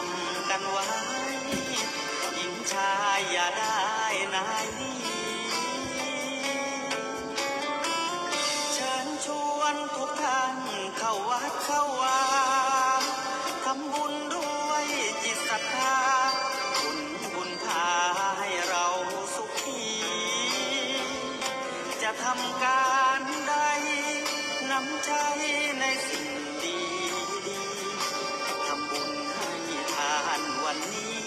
ำกันไว้หญิงชายอย่าได้นายนี้เชิญชวนทุกท่านเข้าวัดเข้าวาทำบุญด้วยจิตศรัทธาบุญพาให้เราสุขีจะทำการใดนำใจในสิ่งดีทำบุญให้ทานวันนี้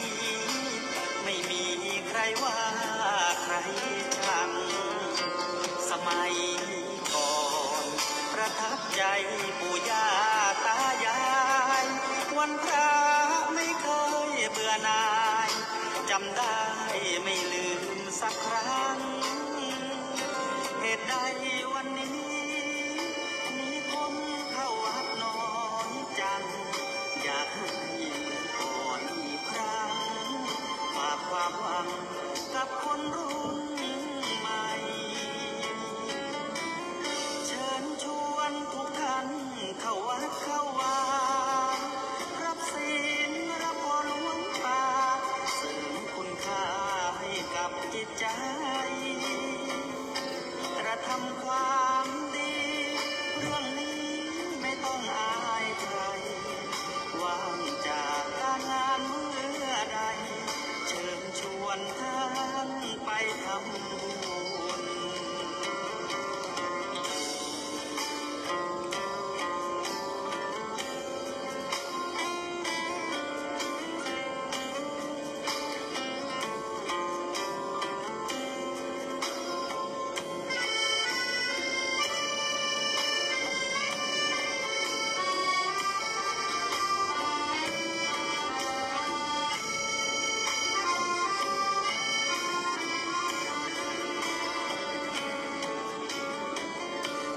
ไม่มีใครว่าใครชังสมัยก่อนประทับใจปู่ย่าตายายวันพระไม่เคยเบื่อหน่ายจำได้ไม่ลืมสักครั้งเหตุใดวันนี้มีคนเข้าวัดน้อยจังอยากให้ก่อนอีกครั้งฝากความหวังกับคนรุ่นใหม่เชิญชวนทุกท่านเข้าวัดเข้าวารับศีลรับพรหลวงตาเสริมคุณค่าให้กับจิตใจกระทำความดีเรื่องนี้ไม่ต้องอายใครว่างจากการงานเมื่อใดเชิญชวนท่านไปทำบุญ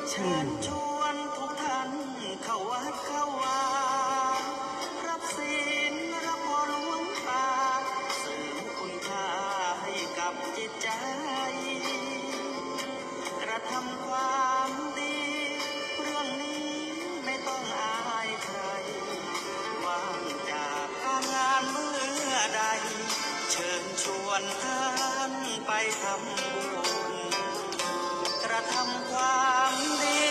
เชิญชวนทุกท่านเข้าวัดเข้าวารับศีลรับพรหลวงตาเสริมคุณค่าให้กับจิตใจกระทำความดีเรื่องนี้ไม่ต้องอายใครว่างจากการงานเมื่อใดเชิญชวนท่านไปทำบุญกระทำความดี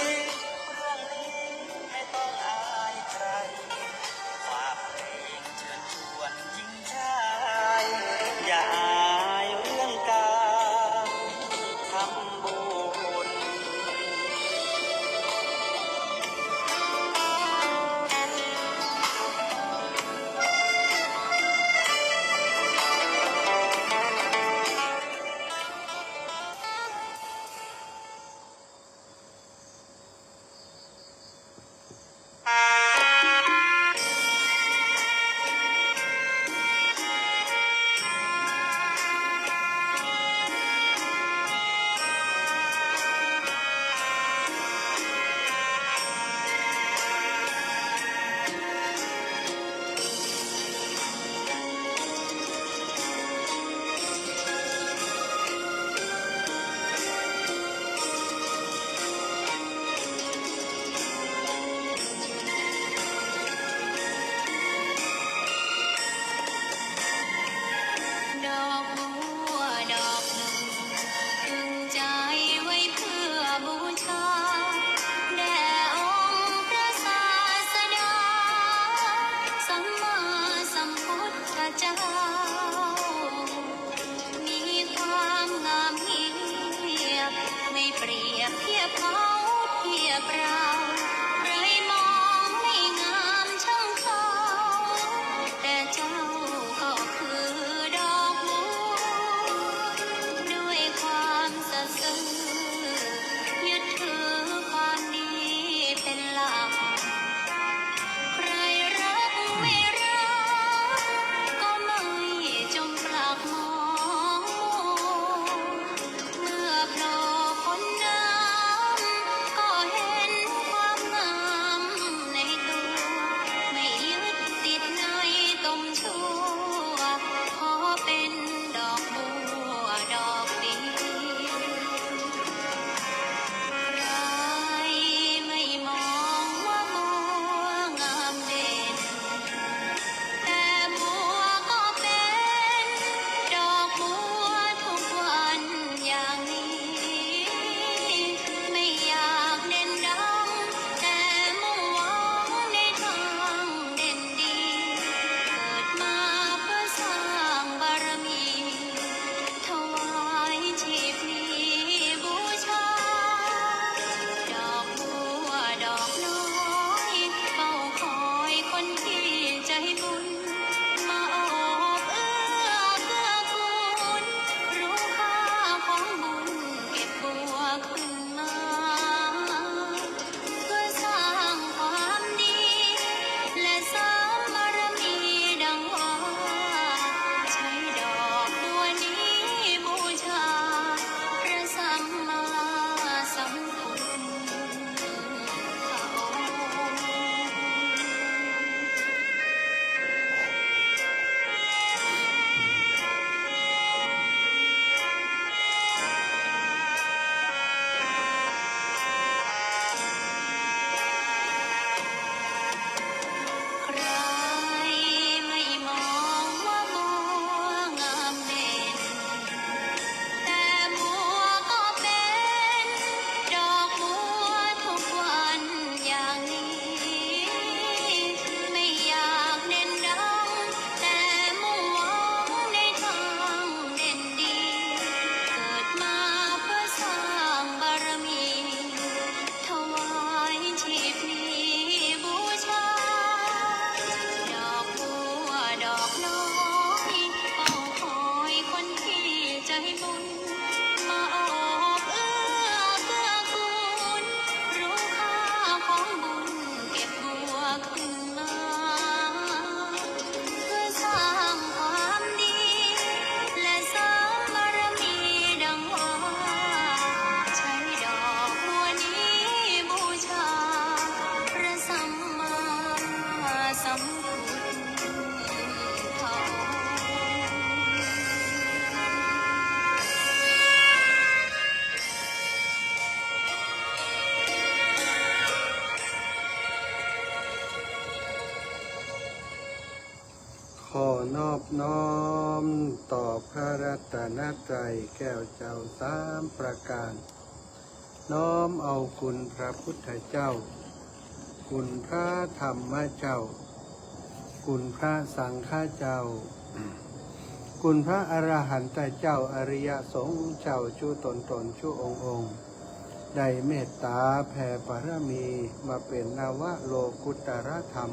เรื่องนี้ไม่ต้องอายใครฝากเพลงเชิญชวนหญิงชายอย่าอายเรื่องการทำบุญ อนอบน้อมต่อพระรัตนตรัยแก้วเจ้าสามประการ น้อมเอาคุณพระพุทธเจ้า คุณพระธรรมเจ้า คุณพระสังฆเจ้า คุณพระอรหันตเจ้าอริยสงฆ์เจ้าชูตนชูองค์ได้เมตตาแผ่บารมีมาเป็นนวโลกุตรธรรม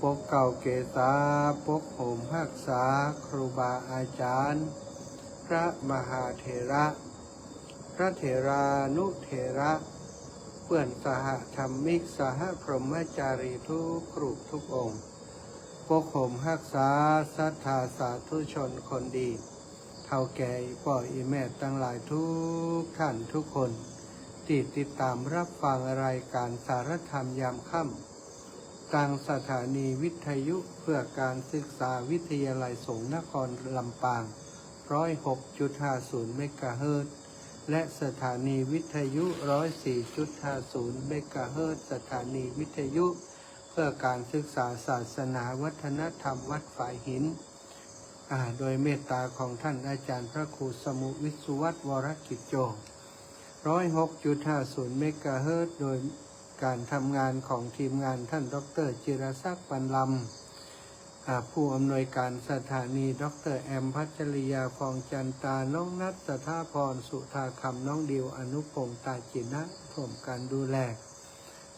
ปกเก่าเกษาปกโหมหักษาครูบาอาจารย์พระมหาเถระพระเถรานุเถระเพื่อนสหธรรมิกสหพรหมจารีทุกกรุทุกองค์ปกโหมหักษาศรัทธาสาธุชนคนดีเท่าแก่พ่ออีแม่ทั้งหลายทุกท่านทุกคนที่ติดตามรับฟังรายการสารธรรมยามค่ำทางสถานีวิทยุเพื่อการศึกษาวิทยาลัยสงฆ์นครลำปาง 106.50 เมกะเฮิรตซ์และสถานีวิทยุ 104.50 เมกะเฮิรตซ์สถานีวิทยุเพื่อการศึกษาศาสนาวัฒนธรรมวัดฝายหินโดยเมตตาของท่านอาจารย์พระครูสมุวิสุวัฒน์วรกิจโจ 106.50 เมกะเฮิรตซ์โดยการทำงานของทีมงานท่านดร.จิรศักดิ์ปันลำผู้อำนวยการสถานีดร.แอมพัชริยาฟองจันตาน้องนัทสถาพรสุธาคำน้องดิวอนุพงษ์ตาจินะร่วมการดูแล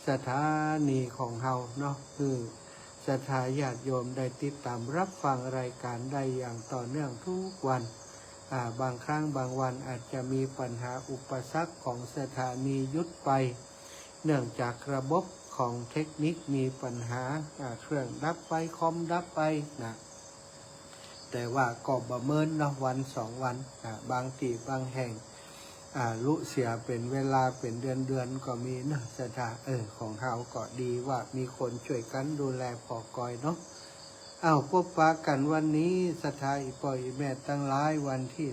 สถานีของเฮาเนาะคือสถาญาติโยมได้ติดตามรับฟังรายการได้อย่างต่อเนื่องทุกวันบางครั้งบางวันอาจจะมีปัญหาอุปสรรคของสถานีหยุดไปเนื่องจากระบบของเทคนิคมีปัญหาเครื่องดับไปคอมดับไปนะแต่ว่าก็ประเมินนะวันสองวันบางที่บางแห่งลุเสียเป็นเวลาเป็นเดือนก็มีนะสถาของเขาก็ดีว่ามีคนช่วยกันดูแลพอกอยเนาะพบปะกันวันนี้สถาอีปอยแม่ตั้งหลายวันที่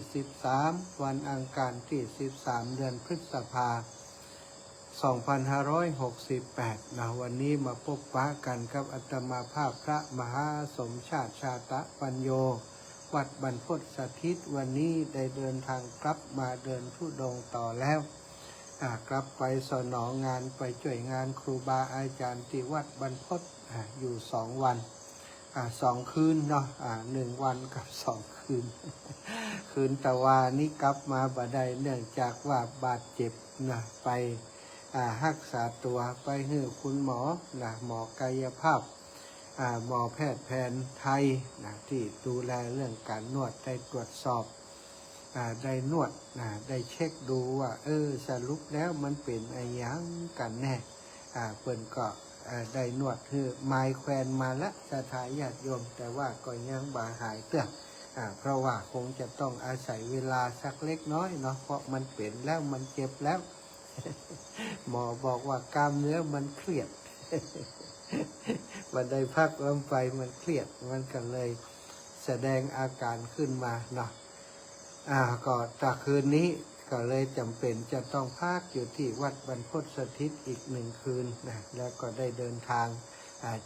13วันอังคารที่13เดือนพฤษภาคม2568นะวันนี้มาพบปะกันกับอาตมาภาพพระมหาสมชาติชาตะปัญโยวัดบรรพตสถิตวันนี้ได้เดินทางกลับมาเดินธุดงค์ต่อแล้วกลับไปสนองงานไปช่วยงานครูบาอาจารย์ที่วัดบรรพตอยู่2 วัน2 คืนเนาะ1 วันกับ2 คืน คืนตะวานี่กลับมาบ่ได้เนื่องจากว่าบาดเจ็บนะไปรักษาตัวไปให้คุณหมอนะหมอกายภาพหมอแพทย์แผนไทยนะที่ดูแลเรื่องการนวดได้ตรวจสอบได้นวดได้เช็คดูว่าสรุปแล้วมันเป็นอะไรยังกันแน่เพิ่นก็ได้นวดคือไม้แควนมาละสถาญาติโยมแต่ว่าก็ยังบ่หายเตื้อเพราะว่าคงจะต้องอาศัยเวลาสักเล็กน้อยเนาะเพราะมันเป็นแล้วมันเจ็บแล้ว หมอบอกว่ากล้ามเนื้อมันเครียด วันใดพักลงไปมันเครียดมันก็เลยแสดงอาการขึ้นมาเนาะก็จากคืนนี้ก็เลยจำเป็นจะต้องพักอยู่ที่วัดบรรพตสถิตอีก1 คืนนะแล้วก็ได้เดินทาง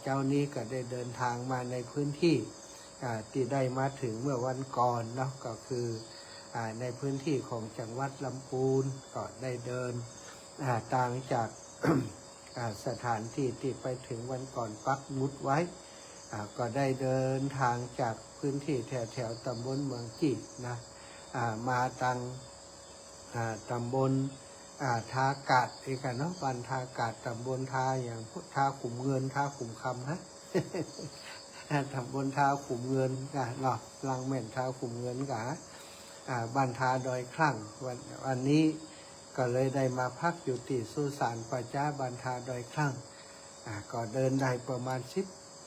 เจ้านี้ก็ได้เดินทางมาในพื้นที่ที่ได้มาถึงเมื่อวันก่อนเนาะก็คือในพื้นที่ของจังหวัดลำพูนก็ได้เดินต่างจาก สถานที่ที่ไปถึงวันก่อนปักหมุดไว้ก็ได้เดินทางจากพื้นที่แถวตำบลเมืองจีนะมาทางตำบลทากาดเอกเนาะบ้านทากาดตำบลทาอย่างทาขุมเงินทาขุมคำฮะ ตำบลทาขุมเงินเนาะลังแม่นทาขุมเงินกะบ้านทาดอยคลั่งวันนี้ก็เลยได้มาพักอยู่ที่สุสานประจ้าบ้านทาดอยคลั่งก็เดินได้ประมาณ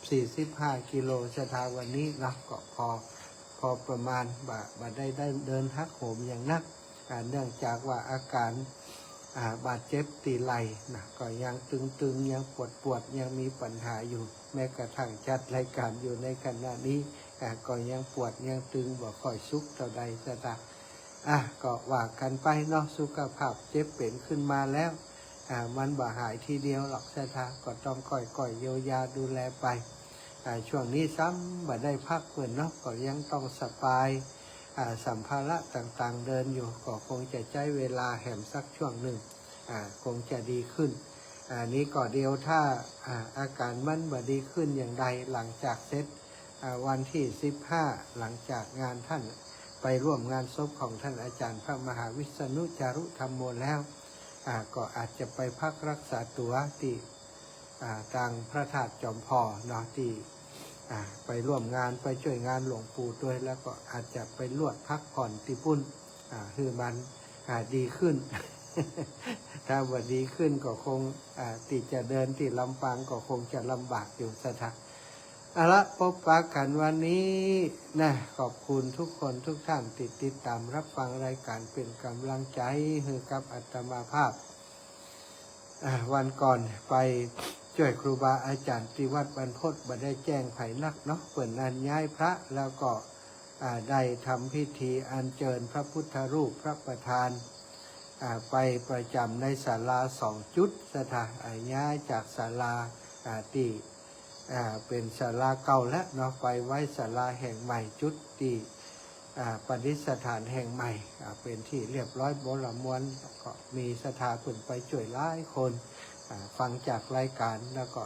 45 กิโลสถาวันนี้เนาะก็พอประมาณบ่ได้เดินหักโหมอย่างนักเนื่องจากว่าอาการบาดเจ็บตีไหล่นะก็ยังตึงยังปวดยังมีปัญหาอยู่แม้กระทั่งจัดรายการอยู่ในขณะนี้ก็ยังปวดยังตึงบ่ค่อยสุขเท่าใดสตาก็ว่ากันไปเนาะสุขภาพเจ็บเป็นขึ้นมาแล้วมันบ่หายทีเดียวหรอกสตาก็ต้องค่อยๆเยียวยาดูแลไป ช่วงนี้ซ้ำบ่ได้พักเพิ่นเนาะก็ยังต้องสบายสัมภาระต่างๆเดินอยู่ก็คงจะใช้เวลาแหมสักช่วงหนึ่งคงจะดีขึ้นนี้ก็เดียวถ้าอาการมันบ่ดีขึ้นอย่างใดหลังจากเสร็จวันที่15หลังจากงานท่านไปร่วมงานศพของท่านอาจารย์พระมหาวิษณุจารุธรรมโมแล้วก็อาจจะไปพักรักษาตัวที่ทางพระธาตุจอมพอเนาะที่ไปร่วมงานไปช่วยงานหลวงปู่ด้วยแล้วก็อาจจะไปลวดพักผ่อนที่ปุ่นคือมันดีขึ้น ถ้าว่าดีขึ้นก็คงติจะเดินที่ลำปางก็คงจะลำบากอยู่สักทักเอาละพบปะกันวันนี้นะขอบคุณทุกคนทุกท่านติดตามรับฟังรายการเป็นกำลังใจให้กับอาตมาภาพวันก่อนไปช่วยครูบาอาจารย์ที่วัดบรรพตบ่ได้แจ้งไผนักเนาะเปิดนันย้ายพระแล้วก็ได้ทำพิธีอัญเชิญพระพุทธรูปพระประธานไปประจำในศาลา2 จุดสถานย้ายจากศาลาที่เป็นศาลาเก่าและเนาะไปไว้ศาลาแห่งใหม่จุดที่ประดิษฐานแห่งใหม่เป็นที่เรียบร้อยโบราณมวลก็มีศรัทธาเพิ่นไปช่วยหลายคนฟังจากรายการแล้วก็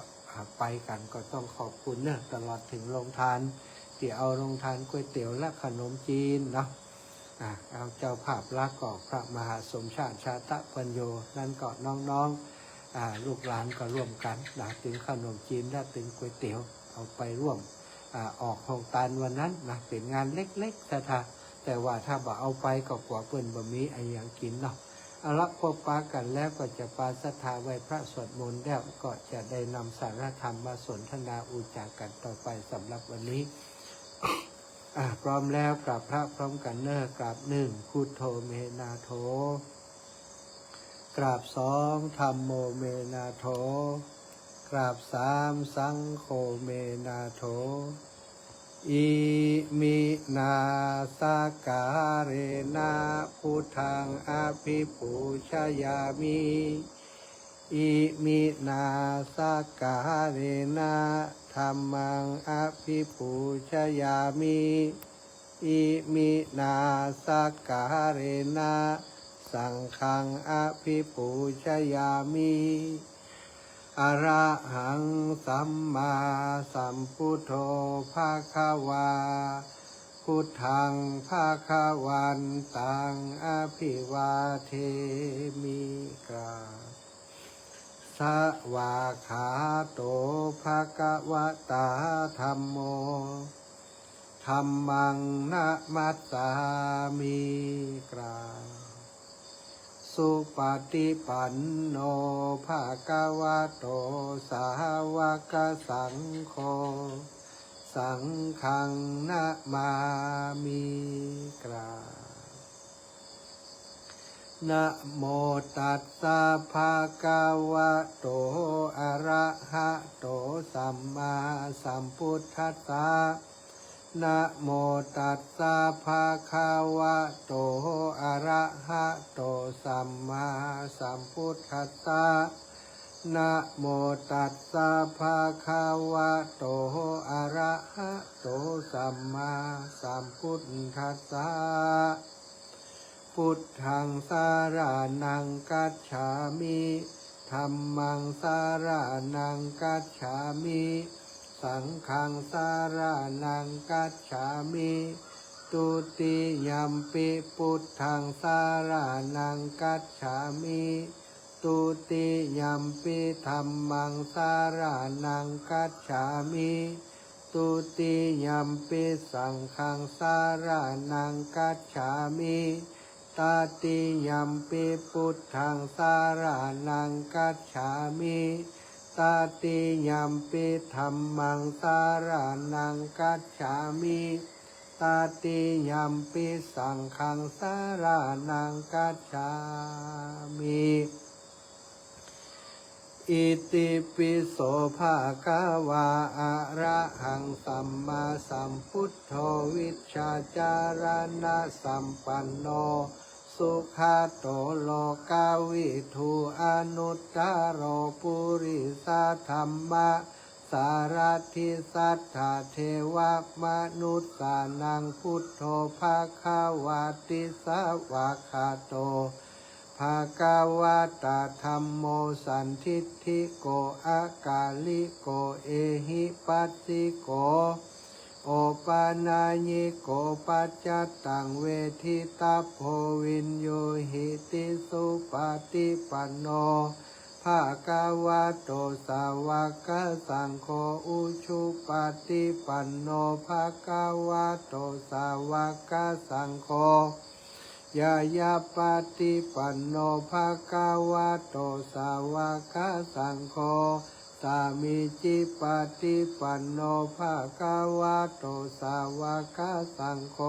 ไปกันก็ต้องขอบคุณเนอะตลอดถึงโรงทานที่เอาโรงทานก๋วยเตี๋ยวและขนมจีนเนาะเอาเจ้าภาพรักก็พระมหาสมชาติชาตะปัญโยนั่นก็น้องๆลูกหลานก็ร่วมกันถึงขนมจีนและถึงก๋วยเตี๋ยวเอาไปร่วมออกโครงการวันนั้นนะเป็นงานเล็กๆแต่ว่าถ้าบ่เอาไปก็กว่าเปิ้นบ่มีอะไรอย่างกินเนาะเอาละพบปะกันแล้วก็จะปาศรัทธาไว้พระสวดมนต์แล้วก็จะได้นำสารธรรมมาสนทนาอุจากันต่อไปสำหรับวันนี้ พร้อมแล้วกราบพระพร้อมกันเนอะกราบ1พุทโธเมนาโถกราบ2ธัมโมเมนาโถกราบ3สังโฆเมนาโถอิมินาสการเรนะพุทธังอภิปูชยามิอิมินาสการเรนะธัมมังอภิปูชยามิอิมินาสการเรนะสังฆังอภิปูชยามิอระหังสัมมาสัมพุทโธภะคะวาพุทธังภะคะวันตังอภิวาเทมิกราสวาขาโตภะคะวะตาธัมโมธัมมังนะมัสสามิกราสุปฏิปันโนภะคะวะโตสาวกสังโฆสังฆังนะมามิกรานะโมตัสสะภะคะวะโตอะระหะโตสัมมาสัมพุทธัสสะนะโมตัสสะภะคะวะโตอะระหะโตสัมมาสัมพุทธัสสะนะโมตัสสะภะคะวะโตอะระหะโตสัมมาสัมพุทธัสสะพุทธังสารนังกัจฉามิธัมมังสารนังกัจฉามิสังฆังสารนังกัจฉามิตุติยัมปิพุทธังสารนังกัจฉามิตุติยัมปิธัมมังสารนังกัจฉามิตุติยัมปิสังฆังสารนังกัจฉามิตติยัมปิพุทธังสารนังกัจฉามิตติยัมปิธัมมังสารนังกัจฉามิตติยัมปิสังฆังสารนังกัจฉามิอิติปิโสภะคะวะอะระหังสัมมาสัมพุทโธวิชชาจารณะสัมปันโนสุขโตโลกาวิทูอนุตตโรปุริสธรรมะ สารทิสัทธาเทวมนุษย์สานังพุทโธภาคาวาติสาวาคาโตภากาวาตาธัมโมสันทิฏฐิโกอากาลิโกเอหิปัสสิโกโอปานายิโกปัจจตังเวทิตาโพวินโยหิติสุปฏิปันโนภากาวะโตสาวกสังโฆอุชุปฏิปันโนภากาวะโตสาวกสังโฆยายาปฏิปันโนภากาวะโตสาวกสังโฆสามิจิปฏิปันโนภากาวะโตสาวกสังโฆ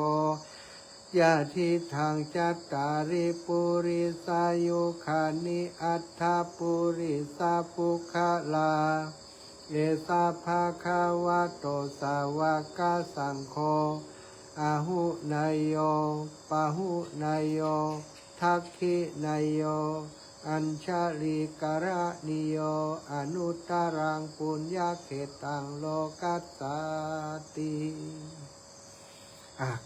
ยะทิทางจัตตาริปุริสายุขานิอัตถปุริสาภุคลาเอสาภาคาวะโตสาวกสังโฆอาหุนายโยปะหุนายโยทักขินายโยอัญชลิกระนิโยอนุตตรังปุญญเขตังโลกัสสติ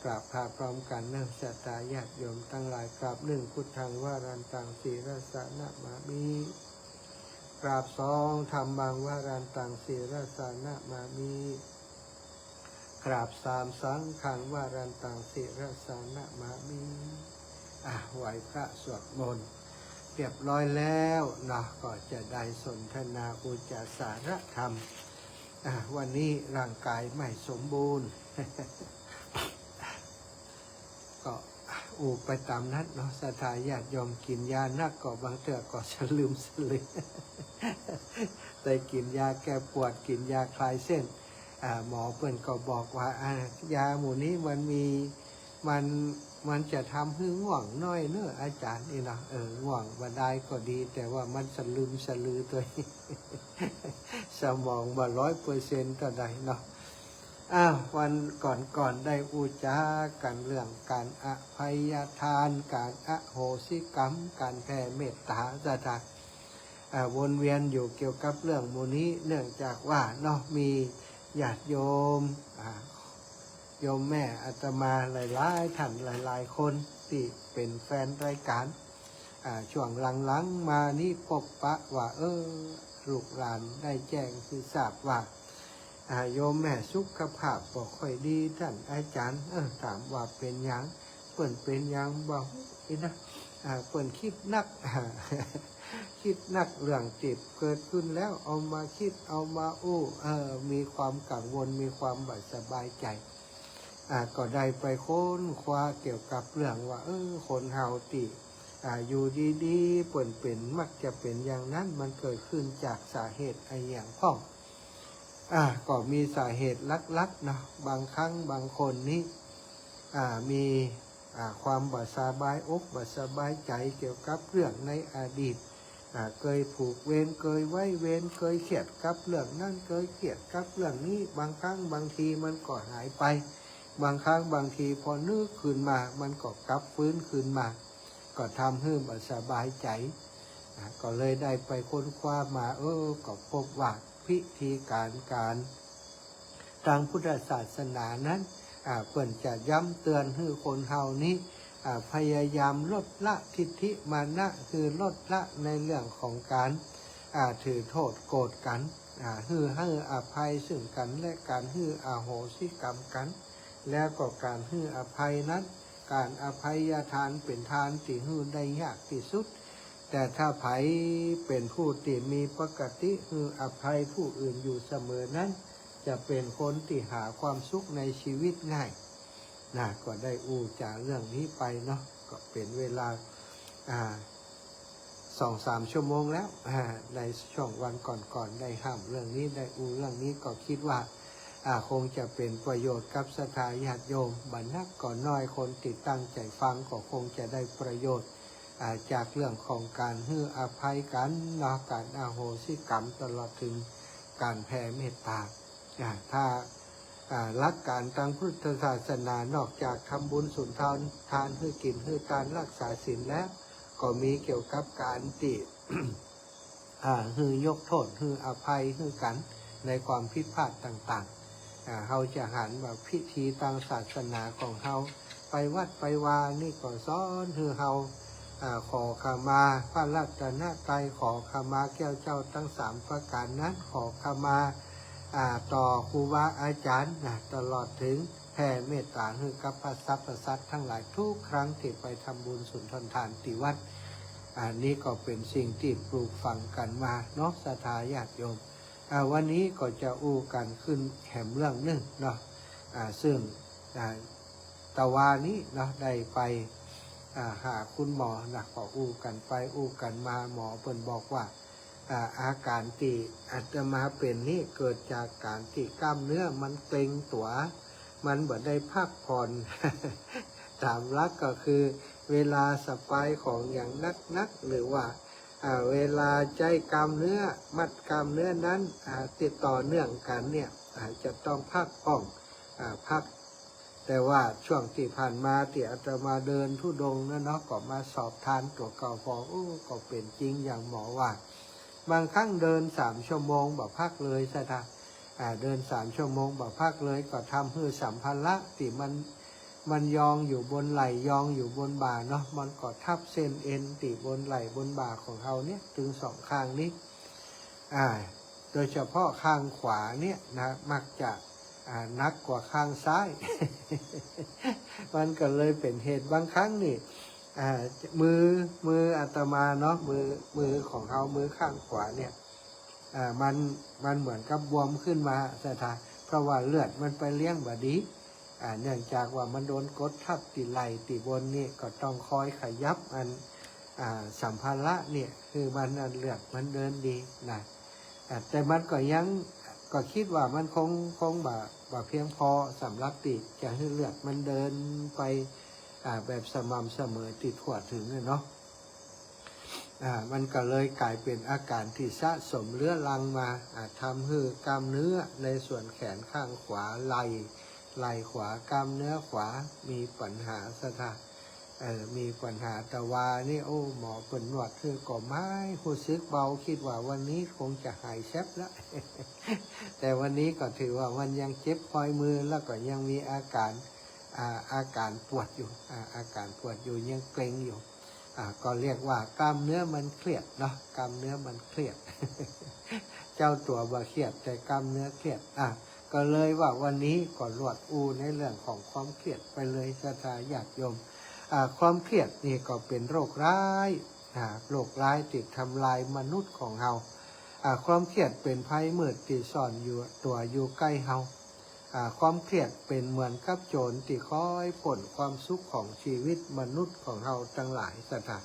กราบพาพร้อมกันเนื่องศรัทธาญาติโยมทั้งหลายกราบหนึ่งพุทธังวารันตังสีรสะนะมามิกราบสองธรรมังวารันตังสีรสะนะมามิกราบสามสังฆังวารันตังสีรสะนะมามิไหวพระสวดมนต์เรียบร้อยแล้วนะก็จะได้สนทนาอุจสารธรรมวันนี้ร่างกายไม่สมบูรณ์ ก็ไปตามนัดเนาะศรัทธาญาติโยมกินยานักก็บางเถื่อก็จะลืมสลืม แต่กินยาแก้ปวดกินยาคลายเส้นหมอเปิ้นก็บอกว่ายาหมู่นี้มันจะทำให้ง่วงน้อยเนอะอาจารย์นี่นะง่วงบ่ได้ก็ดีแต่ว่ามันสลืมสลือตัว สมองบ่100%ต่อใดเนาะวันก่อนได้อุจากันเรื่องการอภัยทานการอโหสิกรรมการแผ่เมตตาจะได้วนเวียนอยู่เกี่ยวกับเรื่องมูนี้เนื่องจากว่าเนาะมีญาติโยมโยมแม่อาตมาหลายๆท่านหลายๆคนที่เป็นแฟนรายการช่วงหลังๆมานี่พบปะว่าลูกหลานได้แจ้งคือทราบว่าโยมแม่สุขภาพบ่ค่อยดีท่านอาจารย์ถามว่าเป็นยังเปิ่นเป็นยังบ่อีนะเปิ่นคิดนัก คิดนักเรื่องเจ็บเกิดขึ้นแล้วเอามาคิดเอามามีความกังวลมีความไม่สบายใจก็ได้ไปค้นคว้าเกี่ยวกับเรื่องว่าคนเฮาติอยู่ดีๆเปิ่นเป็นมักจะเป็นอย่างนั้นมันเกิดขึ้นจากสาเหตุอย่างพ้องก็มีสาเหตุลักๆนะบางครั้งบางคนนี่มีความบ่สบายอกบ่สบายใจเกี่ยวกับเรื่องในอดีตเคยผูกเวรเคยไว้เวรเคยเครียดกับเรื่องนั่นเคยเครียดกับเรื่องนี้บางครั้งบางทีมันก็หายไปบางครั้งบางทีพอนึกคืนมามันก็กลับฟื้นคืนมาก็ทำให้บ่สบายใจก็เลยได้ไปค้นคว้ามาก็พบว่าพิธีการทางพุทธศาสนานั้นเพิ่นจะย้ำเตือนให้คนเฮานี้พยายามลดละทิฏฐิมานะคือลดละในเรื่องของการถือโทษโกรธกันให้อภัยซึ่งกันและการให้อโหสิกรรมกันแล้วก็การให้อภัยนั้นการอภัยทานเป็นทานที่ให้ได้ยากที่สุดแต่ถ้าไผเป็นผู้ที่มีปกติคืออภัยผู้อื่นอยู่เสมอนั้นจะเป็นคนที่หาความสุขในชีวิตง่ายก็ได้จาเรื่องนี้ไปเนาะก็เป็นเวลา2-3 ชั่วโมงแล้วในช่วงวันก่อนได้ห้ามเรื่องนี้ได้เรื่องนี้ก็คิดว่าคงจะเป็นประโยชน์กับศรัทธาญาติโยมบรรนักก่อนน้อยคนติดตั้งใจฟังก็คงจะได้ประโยชน์จากเรื่องของการให้อภัยกันการอโหสิกรรมตลอดถึงการแผ่เมตตาถ้าหลักการทางพุทธศาสนานอกจากทำบุญสุนทานให้กินให้ทานรักษาศีลแล้วก็มีเกี่ยวกับการให้ยกโทษให้อภัยให้กัน ในความผิดพลาดต่างๆเขาจะหันแบบพิธีทางศาสนาของเขาไปวัดไปวานี่ก็สอนคือเขาขอขมาพระรัตนตรัยขอขมาแก้วเจ้าทั้ง3ประการนั้นขอขมาต่อครูบาอาจารย์ตลอดถึงแผ่เมตตาให้กับพระสรรพสัตว์ทั้งหลายทุกครั้งที่ไปทำบุญสุนทรทานที่วัดนี่ก็เป็นสิ่งที่ปลูกฝังกันมาเนาะศรัทธาญาติโยมวันนี้ก็จะอู้กันขึ้นแหมเรื่องหนึ่งเนาะซึ่งตะวานี้เนาะได้ไปหาคุณหมอนะก็อู้กันไปอู้กันมาหมอเพิ่นบอกว่าอาการที่อาจจะมาเป็นนี่เกิดจากการที่กล้ามเนื้อมันเกร็งตัวมันบ่ได้พักผ่อน ตามหลักก็คือเวลาสปายของอย่างนักหรือว่าเวลาใจกล้ามเนื้อมัดกล้ามเนื้อนั้นติดต่อเนื่องกันเนี่ยจะต้องพักผ่อนพักแต่ว่าช่วงที่ผ่านมาที่อาตมาเดินธุดงค์นะเนาะก็มาสอบทานตัวเก่าพอก็เป็นจริงอย่างหมอว่าบางครั้งเดิน3 ชั่วโมงบ่พักเลยใช่ไหมเดิน3 ชั่วโมงบ่พักเลยก็ทำให้สัมภาระที่มันยองอยู่บนไหล่ยองอยู่บนบ่าเนาะมันก็ทับเส้นเอ็นติบนไหล่บนบ่าของเราเนี่ยถึง2 ข้างนี้โดยเฉพาะข้างขวาเนี่ยนะมักจะนักกว่าข้างซ้าย มันก็เลยเป็นเหตุบางครั้งนี่มืออาตมาเนาะมือของเขามือข้างขวาเนี่ยมันเหมือนกับบวมขึ้นมาใช่ไหมเพราะว่าเลือดมันไปเลี้ยงบดีเนื่องจากว่ามันโดนกดทับติไหลติบนนี่ก็ต้องคอยขยับสัมภาระเนี่ยคือมันเลือดมันเดินดีนะแต่มันก็ยังก็คิดว่ามันคงแบบเพียงพอสำหรับติจะให้เลือดมันเดินไปแบบสม่ำเสมอติดทั่วถึงเนาะมันก็เลยกลายเป็นอาการที่สะสมเรื้อรังมาทำให้กล้ามเนื้อในส่วนแขนข้างขวาไหล่ขวากล้ามเนื้อขวามีปัญหาสถามีปัญหาตะวานี่หมอเป็นนวดคือก็ไม่รู้สึกเบาคิดว่าวันนี้คงจะหายแซบแล้ว แต่วันนี้ก็ถือว่ามันยังเจ็บคอยมือแล้วก็ยังมีอาการปวดอยู่อาการปวดอยู่ยังเกร็งอยู่ก็เรียกว่ากล้ามเนื้อมันเครียดเนาะกล้ามเนื้อมันเครียด เจ้าตัวบ่เครียดแต่กล้ามเนื้อเครียดก็เลยว่าวันนี้ก็รวดในเรื่องของความเครียดไปเลยศรัทธาญาติโยมความเครียดนี่ก็เป็นโรคร้ายที่ทำลายมนุษย์ของเราความเครียดเป็นภัยมืดที่ซ่อนอยู่ตัวอยู่ใกล้เราความเครียดเป็นเหมือนกับโจรที่คอยปล้นความสุขของชีวิตมนุษย์ของเราทั้งหลายศรัทธา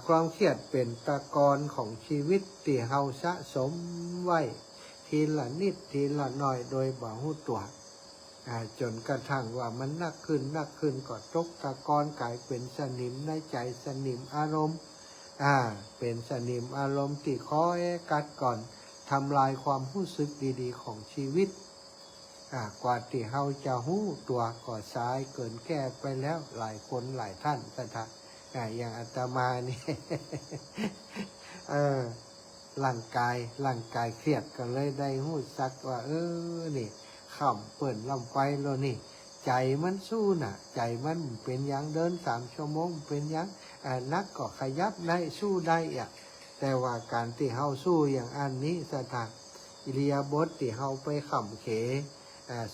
ความเครียดเป็นตะกอนของชีวิตที่เราสะสมไว้ทีละนิดทีละหน่อยโดยบ่รู้ตัวจนกระทั่งว่ามันนักขึ้นก็ตกตะกอนกลายเป็นสนิมในใจสนิมอารมณ์เป็นสนิมอารมณ์ที่คอยกัดก่อนทำลายความรู้สึกดีๆของชีวิตกว่าที่เราจะหู้ตัวก่อซ้ายเกินแก้ไปแล้วหลายคนหลายท่านศรัทธาอย่างอาตมานี่ ร่างกายเครียดก็เลยได้หู้ซักว่านี่ขำเปิ่นลำไฟแล้วนี่ใจมันสู้น่ะใจมันเป็นยังเดิน3 ชั่วโมงเป็นยังนักก็ขยับได้สู้ได้แต่ว่าการที่เฮาสู้อย่างอันนี้สถานอิริยาบถที่เฮาไปขำเข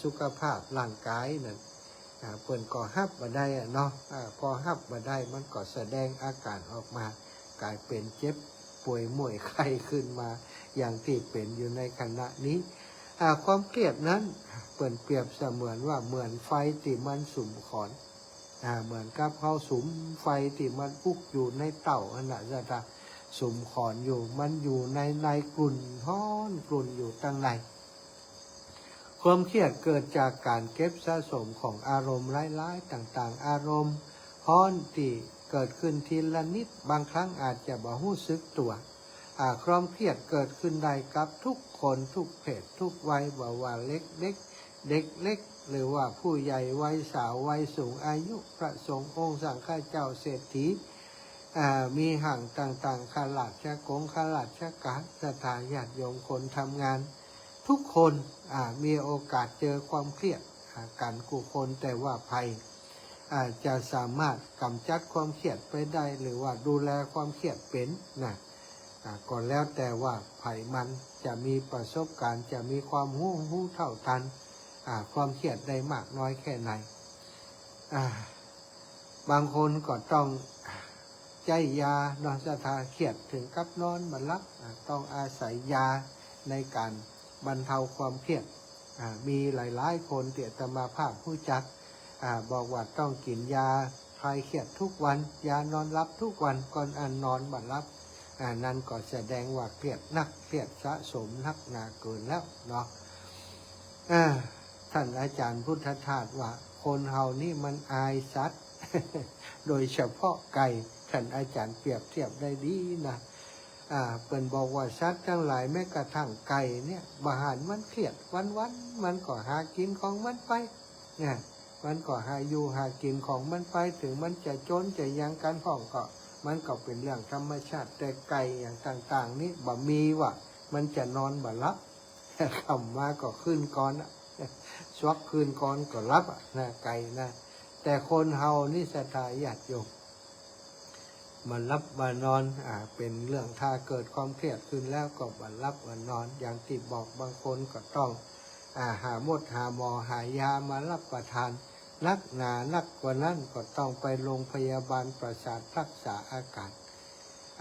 สุขภาพร่างกายนั่นเปิ่นก็ฮับมาได้เนาะพอฮับมาได้มันก็แสดงอาการออกมากลายเป็นเจ็บป่วยม่วยไข้ขึ้นมาอย่างที่เป็นอยู่ในขณะนี้ความเครียดนั้นเปรียบเสมือนว่าเหมือนไฟที่มันสุมขอนเหมือนกับเขาสุมไฟที่มันอุกอยู่ในเต่าขนาดจะสุมขอนอยู่มันอยู่ในกลุ่นฮ้อนกลุ่นอยู่ตั้งในความเครียดเกิดจากการเก็บสะสมของอารมณ์ร้ายๆต่างๆอารมณ์ฮ้อนที่เกิดขึ้นทีละนิดบางครั้งอาจจะบ่รู้สึกตัวความเครียดเกิดขึ้นได้กับทุกคนทุกเพศทุกวัยบ่ว่าเล็กเล็กหรือว่าผู้ใหญ่วัยสาววัยสูงอายุพระสงฆ์องค์สังฆเจ้าเศรษฐีมีห่างต่างๆข้าราชการสถานญาติโยมคนทำงาน ทุกคนมีโอกาสเจอความเครียดกันกูคนแต่ว่าภัยจะสามารถกำจัดความเครียดไปได้หรือว่าดูแลความเครียดเป็นนะก่อนแล้วแต่ว่าภัยมันจะมีประสบการณ์จะมีความรู้เท่าทันความเครียดได้มากน้อยแค่ไหนบางคนก็ต้องใจยานอนสถาเครียดถึงกับนอนบัลลับต้องอาศัยยาในการบรรเทาความเครียดมีหลายๆคนที่อาตมาภาพผู้จักบอกว่าต้องกินยาคลายเครียดทุกวันยานอนหลับทุกวันก่อนนอนบัลลับนั่นก็แสดงว่าเครียดนักเครียดสะสมนักหนาเกินแล้วเนาะท่านอาจารย์พุทธทาสว่าคนเฮานี่มันอายสัตว์ โดยเฉพาะไก่ท่านอาจารย์เปรียบเทียบได้ดีนะเปิ่นบอกว่าสัตว์ทั้งหลายแม้กระทั่งไก่เนี่ยบาหารมันเครียดวันมันก็หากินของมันไปเนี่ยมันก็หาอยู่หากินของมันไปถึงมันจะจนจะยังกันห้องก็มันก็เป็นเรื่องธรรมชาติแต่ไก่อย่างต่างๆนี่บ่มีว่ามันจะนอนบ่หลับคำมาก็ขึ้นก่อนชวักคืนก่อนก็รับนะไก่นะแต่คนเฮานี่ศรัทธาญาติโยมมันรับมานอนเป็นเรื่องถ้าเกิดความเครียดขึ้นแล้วก็บันรับมานอนอย่างที่บอกบางคนก็ต้องหาหมดหาหมอหายามารับประทานนักหนานักกว่านั้นก็ต้องไปโรงพยาบาลประสาทรักษาอาการ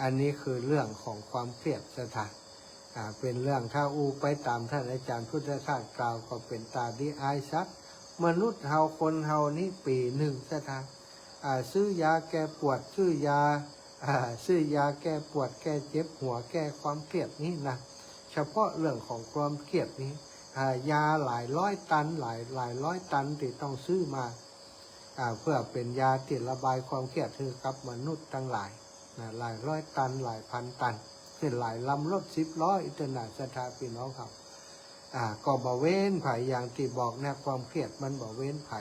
อันนี้คือเรื่องของความเครียดสถานเป็นเรื่องถ้าไปตามท่านอาจารย์พุทธทาสกล่าวก็เป็นตาดีอายซักมนุษย์เฮาคนเฮานี่ปีหนึ่งสถานซื้อยาแก้ปวดซื้อยาแก้ปวดแก้เจ็บหัวแก้ความเครียดนี้นะเฉพาะเรื่องของความเครียดนี้ยาหลายร้อยตันหลายร้อยตันที่ต้องซื้อมาเพื่อเป็นยาที่ระบายความเครียดให้กับมนุษย์ทั้งหลายหลายร้อยตันหลายพันตันเป็นหลายลำรถ10 ล้ออิตนาสถาพี่น้องครับก็บ่เว้นไผ่อย่างที่บอกนะความเครียดมันบ่เว้นไผ่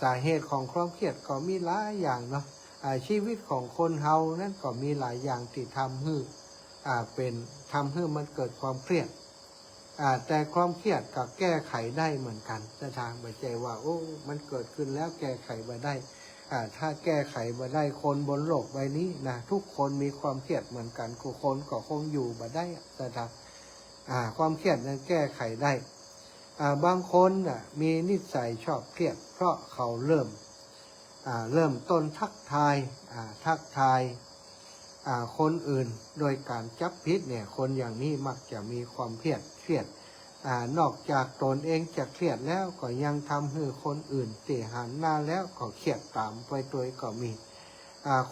สาเหตุของความเครียดก็มีหลายอย่างเนาะชีวิตของคนเฮานั้นก็มีหลายอย่างที่ทำให้มันเกิดความเครียดแต่ความเครียดก็แก้ไขได้เหมือนกันจะทางไม่ใช่ว่ามันเกิดขึ้นแล้วแก้ไขมาได้ถ้าแก้ไขมาได้คนบนโลกใบนี้นะทุกคนมีความเครียดเหมือนกันทุกคนก็คงอยู่มาได้จะทางความเครียดนั้นแก้ไขได้บางคนมีนิสัยชอบเครียดเพราะเขาเริ่มต้นทักทายคนอื่นโดยการจับผิดเนี่ยคนอย่างนี้มักจะมีความเครียดนอกจากตนเองจะเครียดแล้วก็ยังทำให้คนอื่นที่หันหน้าแล้วก็เครียดตามไปด้วยก็มี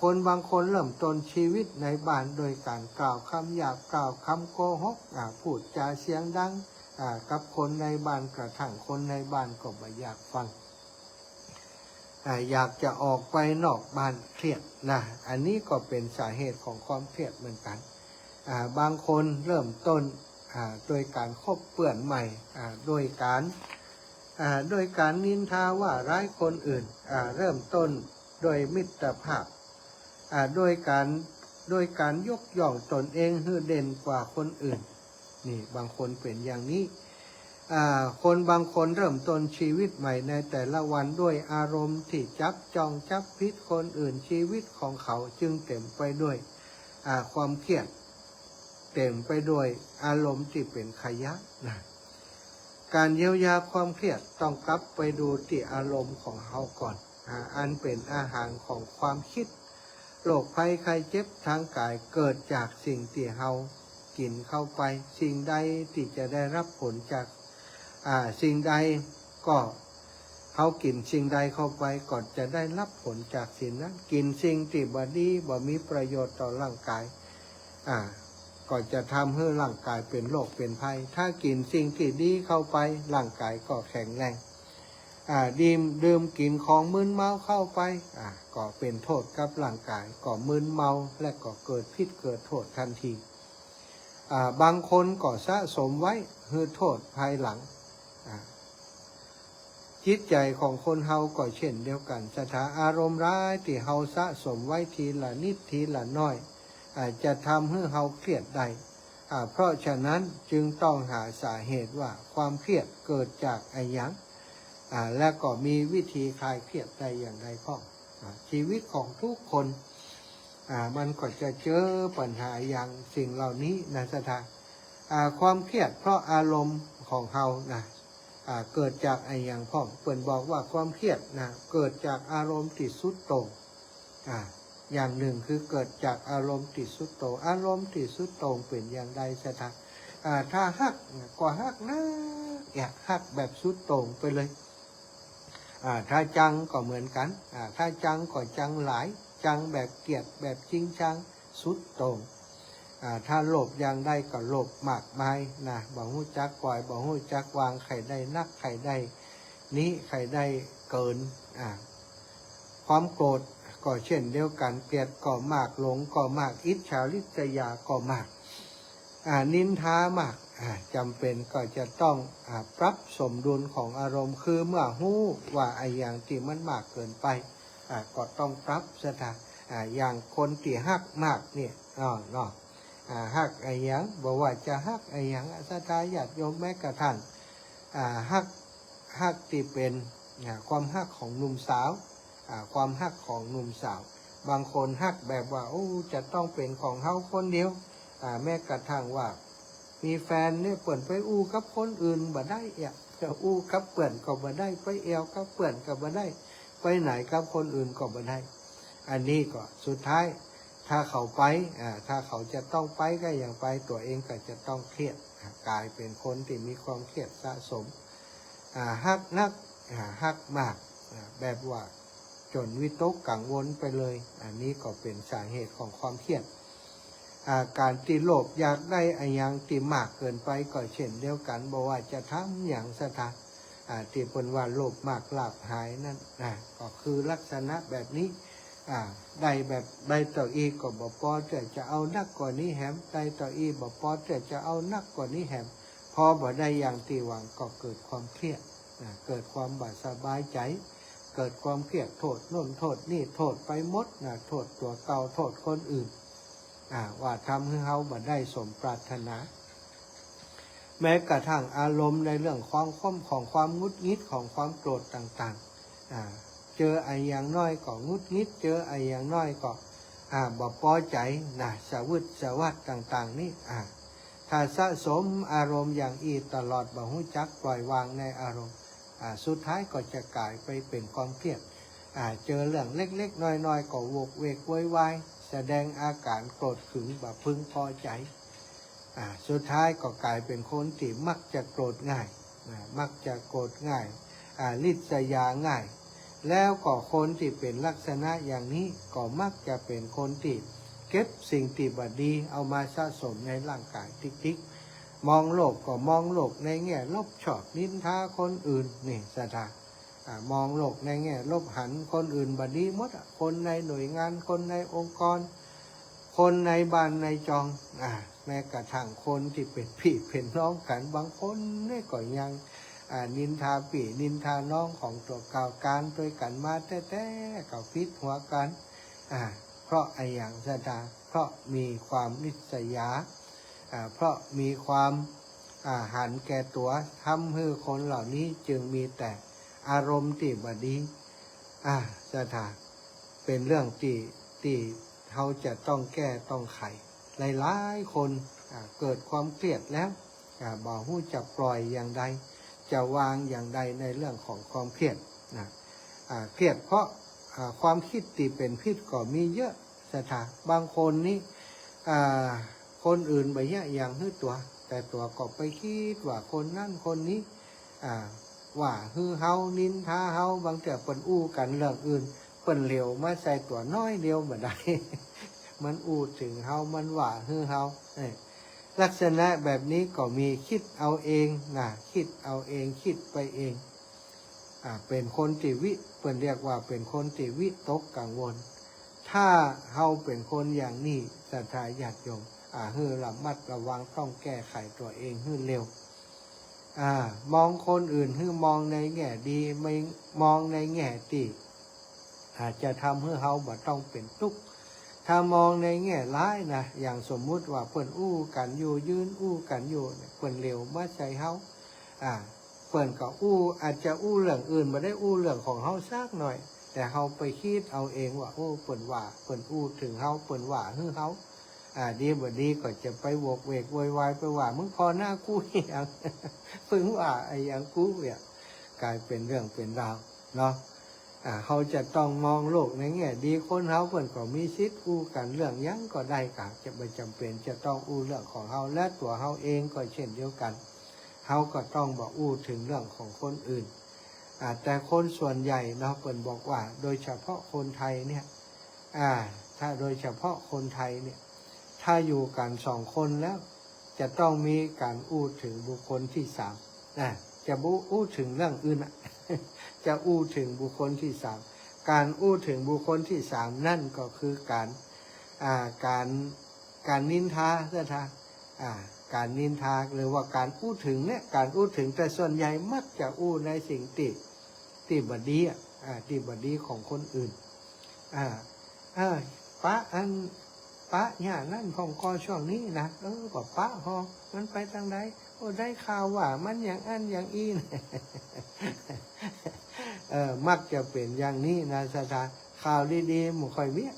คนบางคนเริ่มต้นชีวิตในบ้านโดยการกล่าวคำหยาบกล่าวคำโกหกพูดจาเสียงดังกับคนในบ้านกระทั่งคนในบ้านก็ไม่อยากฟังอยากจะออกไปนอกบ้านเครียดนะอันนี้ก็เป็นสาเหตุของความเครียดเหมือนกันบางคนเริ่มต้นโดยการคบเพื่อนใหม่โดยการนินทาว่าร้ายคนอื่นเริ่มต้นโดยมิตรภาพโดยการยกย่องตนเองให้เด่นกว่าคนอื่นนี่บางคนเป็นอย่างนี้คนบางคนเริ่มต้นชีวิตใหม่ในแต่ละวันด้วยอารมณ์ที่จับจ้องจับผิดคนอื่นชีวิตของเขาจึงเต็มไปด้วยความเครียดเต็มไปด้วยอารมณ์ที่เป็นขยะนะการเยียวยาความเครียดต้องกลับไปดูที่อารมณ์ของเขาก่อนอันเป็นอาหารของความคิดโรคภัยไข้เจ็บทางกายเกิดจากสิ่งที่เรากินเข้าไปสิ่งใดที่จะได้รับผลจากสิ่งใดก็เขากินสิ่งใดเข้าไปก่อนจะได้รับผลจากสิ่งนั้นกินสิ่งที่บ่ดีบ่มีประโยชน์ต่อร่างกายก็จะทำให้ร่างกายเป็นโรคเป็นภัยถ้ากินสิ่งที่ดีเข้าไปร่างกายก็แข็งแรงดื่มกินของมึนเมาเข้าไปก็เป็นโทษกับร่างกายก็มึนเมาและก็เกิดพิษเกิดโทษทันทีบางคนก็สะสมไว้ให้โทษภายหลังจิตใจของคนเฮาก็เช่นเดียวกันสถานอารมณ์ร้ายที่เฮาสะสมไว้ทีละนิดทีละน้อยจะทำให้เฮาเครียดได้ เพราะฉะนั้นจึงต้องหาสาเหตุว่าความเครียดเกิดจากอะไรอย่างและก็มีวิธีคลายเครียดได้อย่างไรพ่อชีวิตของทุกคนมันก็จะเจอปัญหาอย่างสิ่งเหล่านี้นะสถานความเครียดเพราะอารมณ์ของเรานะเกิดจากอะไรอย่างพ่อเปิ่นบอกว่าความเครียดนะเกิดจากอารมณ์ติดสุดโต่งอย่างหนึ่งคือเกิดจากอารมณ์ติดสุดโต่งอารมณ์ติดสุดโต่งเป็นอย่างไรสถานถ้าฮักก็ฮักนะฮักแบบสุดโต่งไปเลยถ้าจังก็เหมือนกันถ้าจังก็จังหลายจังแบบเกลียดแบบจริงจังสุดโต่งถ้าโลภอย่างใดก็โลภมากมายนะบ่ฮู้จักปล่อยบ่ฮู้จักวางใครได้นักใครได้นี้ใครได้เกินความโกรธก็เช่นเดียวกันเกลียดก็มากหลงก็มากอิจฉาริษยาก็มากนินทามากจำเป็นก็จะต้องปรับสมดุลของอารมณ์คือเมื่อฮู้ว่าไอ้อย่างที่มันมากเกินไปก็ต้องปรับซะอย่างคนที่ฮักมากเนี่ยฮักไอ้อย่างบอกว่าจะฮักไอ้อย่างศรัทธาญาติโยมแม้กระทั่งฮักที่เป็นความฮักของหนุ่มสาวความฮักของหนุ่มสาวบางคนฮักแบบว่าจะต้องเป็นของเฮาคนเดียวแม้กระทั่งว่ามีแฟนเนี่ยเปิ่นไปกับคนอื่นบ่ได้จะกับเปิ่นก็บ่ได้ไปเอวกับเปิ่นก็บ่ได้ไปไหนกับคนอื่นก็บ่ได้อันนี้ก็สุดท้ายถ้าเขาไปถ้าเขาจะต้องไปก็อย่างไปตัวเองก็จะต้องเครียดกลายเป็นคนที่มีความเครียดสะสมฮักนักฮักมากแบบว่าจนวิตกกังวลไปเลยอันนี้ก็เป็นสาเหตุของความเครียดการที่โลภอยากได้อะไรอย่างที่มากเกินไปก็เช่นเดียวกันบอกว่าจะทำอย่างสถานที่เป็นว่าโลภมากลาภหายนั่นก็คือลักษณะแบบนี้ได้แบบได้ต่ออีก็บอกพอจะเอานักกว่านี้แหมได้ต่ออีบอกพอจะเอานักกว่านี้แหมพอบ่ได้อย่างที่หวังก็เกิดความเครียดเกิดความบาดสบายใจเกิดความเครียดโทษโน่นโทษนี่โทษไปหมดโทษตัวเก่าโทษคนอื่นว่าทำให้เขาบ่ได้สมปรารถนาแม้กระทั่งอารมณ์ในเรื่องความของความงุดงิดของความโกรธต่างๆเจอไอ้อย่างน้อยก็งุดงิดเจอไอ้อย่างน้อยก็บ่พอใจสวึดสวัดต่างๆนี่ถ้าสะสมอารมณ์อย่างอีตลอดบ่ฮู้จักปล่อยวางในอารมณ์สุดท้ายก็จะกลายไปเป็นความเครียดเจอเรื่องเล็กๆน้อยๆก็โวกเวกโวยวายแสดงอาการโกรธขึงบ่พึงพอใจสุดท้ายก็กลายเป็นคนที่มักจะโกรธง่ายมักจะโกรธง่ายริษยาง่ายแล้วก็คนที่เป็นลักษณะอย่างนี้ก็มักจะเป็นคนที่เก็บสิ่งที่บ่ดีเอามาสะสมในร่างกายติ๊กๆมองโลกก็มองโลกในแง่ลบชอบนินทาคนอื่นนี่สถามองโลกในแง่ลบหันคนอื่นบ่ดีหมดคนในหน่วยงานคนในองค์กรคนในบ้านในจองแม้กระทั่งคนที่เป็นพี่เป็นน้องกันบางคนนี่ก็ยังนินทาพี่นินทาน้องของตัวเก่าการด้วยกันมาแต่ก็พิษหัวกันเพราะไอ้อย่างสถาเพราะมีความริษยาเพราะมีความหันแก่ตัวทำให้คนเหล่านี้จึงมีแต่อารมณ์ที่บดีสถาเป็นเรื่องที่เขาจะต้องแก้ต้องไขหลายๆคนเกิดความเครียดแล้วบ่ฮู้จะปล่อยอย่างใดจะวางอย่างใดในเรื่องของความเครียดเครียดเพราะความคิดที่เป็นพิษก็มีเยอะสถาบางคนนี่คนอื่นไปอย่างฮื้อตัวแต่ตัวก็ไปคิดว่าคนนั่นคนนี้ว่าฮือเฮานินทาเฮาบางแต่เปิ้นกันเรื่องอื่นเปิ้นเหลียวมาใส่ตัวน้อยเดียวบ่ได้ มันถึงเฮามันว่าฮือเฮาลักษณะแบบนี้ก็มีคิดเอาเองคิดเอาเองคิดไปเองเป็นคนที่เปิ้นเรียกว่าเป็นคนที่วิตกกังวลถ้าเฮาเป็นคนอย่างนี้ศรัทธาญาติโยมฮือระมัดระวังต้องแก้ไขตัวเองฮือเร็วมองคนอื่นฮือมองในแง่ดีไม่มองในแง่ที่อาจจะทำให้เฮาบ่ต้องเป็นทุกข์ ถ้ามองในแง่ร้ายนะอย่างสมมุติว่าเปิ้นอู้กันอยู่ยืนอู้กันอยู่เนี่ยเปิ้นเร็วมาใจเฮาเปิ้นก็อู้อาจจะอู้เรื่องอื่นบ่ได้อู้เรื่องของเฮาซักหน่อยแต่เฮาไปคิดเอาเองว่าโอ้เปิ้นว่าเปิ้นอู้ถึงเฮาเปิ้นว่าฮือเฮาดีบ่ดีก็จะไปโวกเวกโวยวายไปว่ามึงพอหน้ากูอีหยังเพิ่งว่าไอ้หยังกูเนี่ยกลายเป็นเรื่องเป็นราวเนาะเขาจะต้องมองโลกในแง่ดีคนเขาเพิ่นก็มีสิทธิ์อู้กันเรื่องยังก็ได้กะจะไม่จำเป็นจะต้องอู้เรื่องของเขาและตัวเขาเองก็เช่นเดียวกันเขาก็ต้องบอกอู้ถึงเรื่องของคนอื่นแต่คนส่วนใหญ่เนาะเพิ่นบอกว่าโดยเฉพาะคนไทยเนี่ยถ้าโดยเฉพาะคนไทยเนี่ยถ้าอยู่กัน2 คนแล้วจะต้องมีการอู้ถึงบุคคลที่3จะอู้ถึงเรื่องอื่นจะอู้ถึงบุคคลที่3การอู้ถึงบุคคลที่3นั่นก็คือการนินทาการนินทาหรือว่าการอู้ถึงเนี่ยการอู้ถึงแต่ส่วนใหญ่มักจะอู้ในสิ่งที่บดีที่บดีของคนอื่นป้าเนี่ยนั่นของกอช่วงนี้นะบอกป้าพอมันไปทางใดโอ้ได้ข่าวว่ามันอย่างอันอย่างอีน มักจะเป็นอย่างนี้นะสถานข่าวดีๆมันค่อยเมีย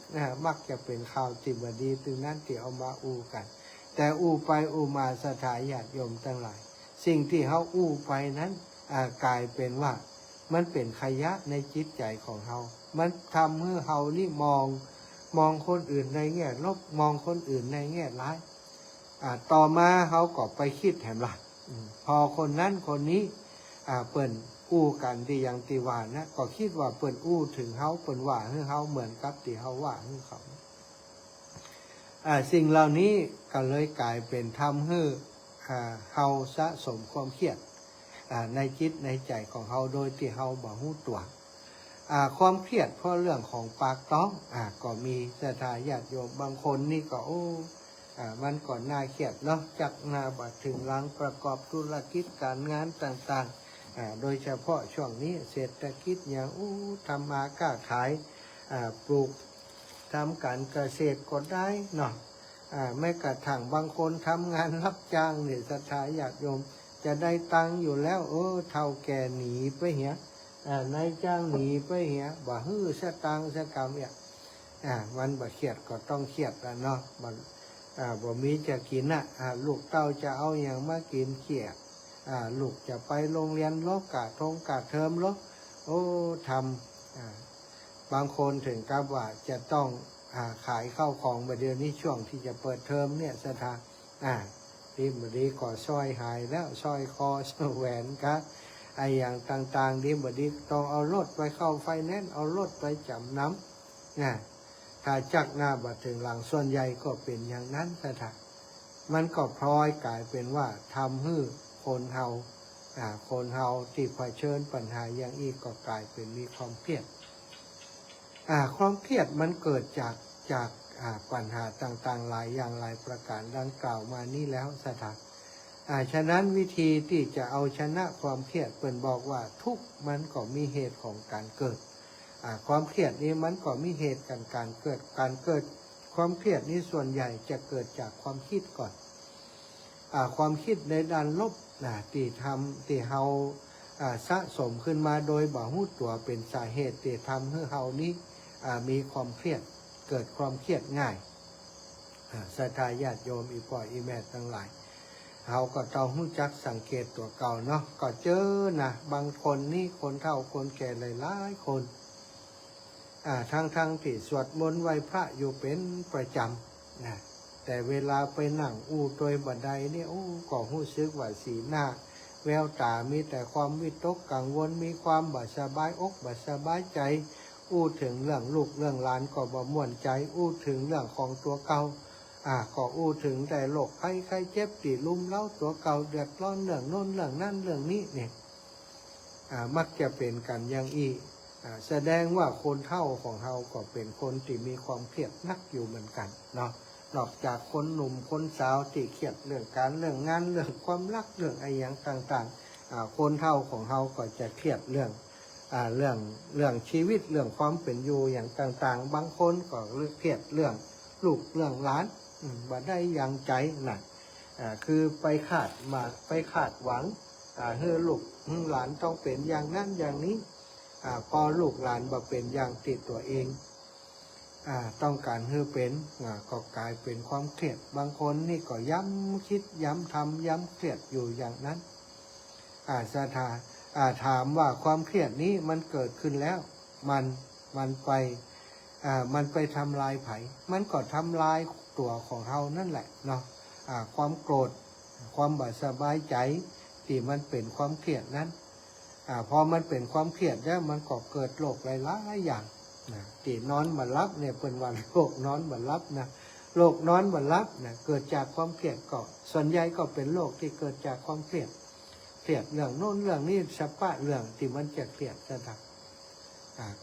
มักจะเป็นข่าวที่บดีตึงนั้นที่เอามาอู้กันแต่อู้ไปอู้มาสถานญาติโยมทั้งหลายสิ่งที่เขาอู้ไปนั้นกลายเป็นว่ามันเป็นขยะในจิตใจของเขามันทำให้เขานี่มองคนอื่นในแง่ลบมองคนอื่นในแง่ร้ายต่อมาเขาก็ไปคิดแถมละพอคนนั้นคนนี้เปิ่นอู้กันที่ยังตีว่านะก็คิดว่าเปิ่นอู้ถึงเขาเปิ่นว่าให้เขาเหมือนกับที่เขาว่าให้เขาสิ่งเหล่านี้ก็เลยกลายเป็นทำให้เขาสะสมความเครียดในจิตในใจของเขาโดยที่เขาบ่รู้ตัวความเครียดเพราะเรื่องของปากท้องก็มีศรัทธาญาติโยมบางคนนี่ก็มันก่อนหน้าเครียดเนาะจากหน้าบัดถึงหลังประกอบธุรกิจการงานต่างๆโดยเฉพาะช่วงนี้เศรษฐกิจอย่างทำมาค้าขายปลูกทำการเกษตรก็ได้เนาะไม่กระทั่งบางคนทำงานรับจ้างเนี่ยศรัทธาญาติโยมจะได้ตังค์อยู่แล้วเท่าแก่หนีไปเหี้ยนายจ้างหนีไปเหี้ยบ่ฮื้อสตังค์สกรรมเนี่ยมันบ่เครียดก็ต้องเครียดแล้วเนาะบ่มีจะกินลูกเต้าจะเอาอย่างมากินเครียดลูกจะไปโรงเรียนลบกะเทอมลบทำบางคนถึงกับว่าจะต้องขายข้าวของเดี๋ยวนี้ช่วงที่จะเปิดเทอมเนี่ยสถานดีบดีก็ซอยหายแล้วซอยคอแหวนครับไอ้อย่างต่างๆดีบดีต้องเอารถไปเข้าไฟแนนซ์เอารถไปจำนำถ้าจักหน้าบัดถึงหลังส่วนใหญ่ก็เป็นอย่างนั้นสถานมันก็พลอยกลายเป็นว่าทำให้คนเฮาที่เผชิญปัญหาอย่างอีกก็กลายเป็นมีความเครียดความเครียดมันเกิดจากปัญหาต่างๆหลายอย่างหลายประการดังกล่าวมานี้แล้วสถานฉะนั้นวิธีที่จะเอาชนะความเครียดเป็นบอกว่าทุกมันก็มีเหตุของการเกิดความเครียดนี้มันก็มีเหตุการเกิดความเครียดนี้ส่วนใหญ่จะเกิดจากความคิดก่อนความคิดในด้านลบที่เฮาสะสมขึ้นมาโดยบ่รู้ตัวเป็นสาเหตุที่ทำให้เฮานี้มีความเครียดเกิดความเครียดง่ายศรัทธาญาติโยมอีพ่ออีแม่ทั้งหลายเฮาก็ต้องรู้จักสังเกตตัวเก่าเนาะก็เจอบางคนนี่คนเฒ่าคนแก่หลายๆคนทั้งที่สวดมนต์ไหว้พระอยู่เป็นประจำแต่เวลาไปนั่งอู้โดยบันไดนี่ก็รู้สึกว่าสีหน้าแววตามีแต่ความวิตกกังวลมีความบ่สบายอกบ่สบายใจอู้ถึงเรื่องลูกเรื่องหลานก็บ่ม่วนใจอู้ถึงเรื่องของตัวเก่าก็อู้ถึงแต่โรคภัยไข้เจ็บตีลุมเล้าตัวเก่าเดือดร้อนเรื่องโน้นเรื่องนั่นเรื่องนี้เนี่ยมักจะเป็นกันอย่างอีแสดงว่าคนเฒ่าของเราก็เป็นคนที่มีความเครียดนักอยู่เหมือนกันเนาะนอกจากคนหนุ่มคนสาวที่เครียดเรื่องการเรื่องงานเรื่องความรักเรื่องอะไรอย่างต่างๆคนเฒ่าของเราก็จะเครียดเรื่องชีวิตเรื่องความเป็นอยู่อย่างต่างๆบางคนก็เครียดเรื่อง ลูกเรื่องหลานบ่ได้อย่างใจน่ะคือไปคาดหวังเฮ้อลูกหลานต้องเป็นอย่างนั้นอย่างนี้พอลูกหลานบ่เป็นอย่างติดตัวเองต้องการเฮ้อเป็นก็กลายเป็นความเครียดบางคนนี่ก็ย้ำคิดย้ำทำย้ำเครียดอยู่อย่างนั้นถามว่าความเครียดนี้มันเกิดขึ้นแล้วมันไปทำลายไผมันก็ทำลายตัวของเรานั่นแหละเนาะความโกรธความบ่สบายใจที่มันเป็นความเครียดนั้นพอมันเป็นความเครียดแล้วมันก็เกิดโรคหลายๆอย่างที่นอนบ่หลับเนี่ยเป็นวันโรคนอนบ่หลับนะโรคนอนบ่หลับนะเกิดจากความเครียดก็ส่วนใหญ่ก็เป็นโรคที่เกิดจากความเครียดเรื่องโน้นเรื่องนี้สะปะเรื่องที่มันจะเครียดจะดับ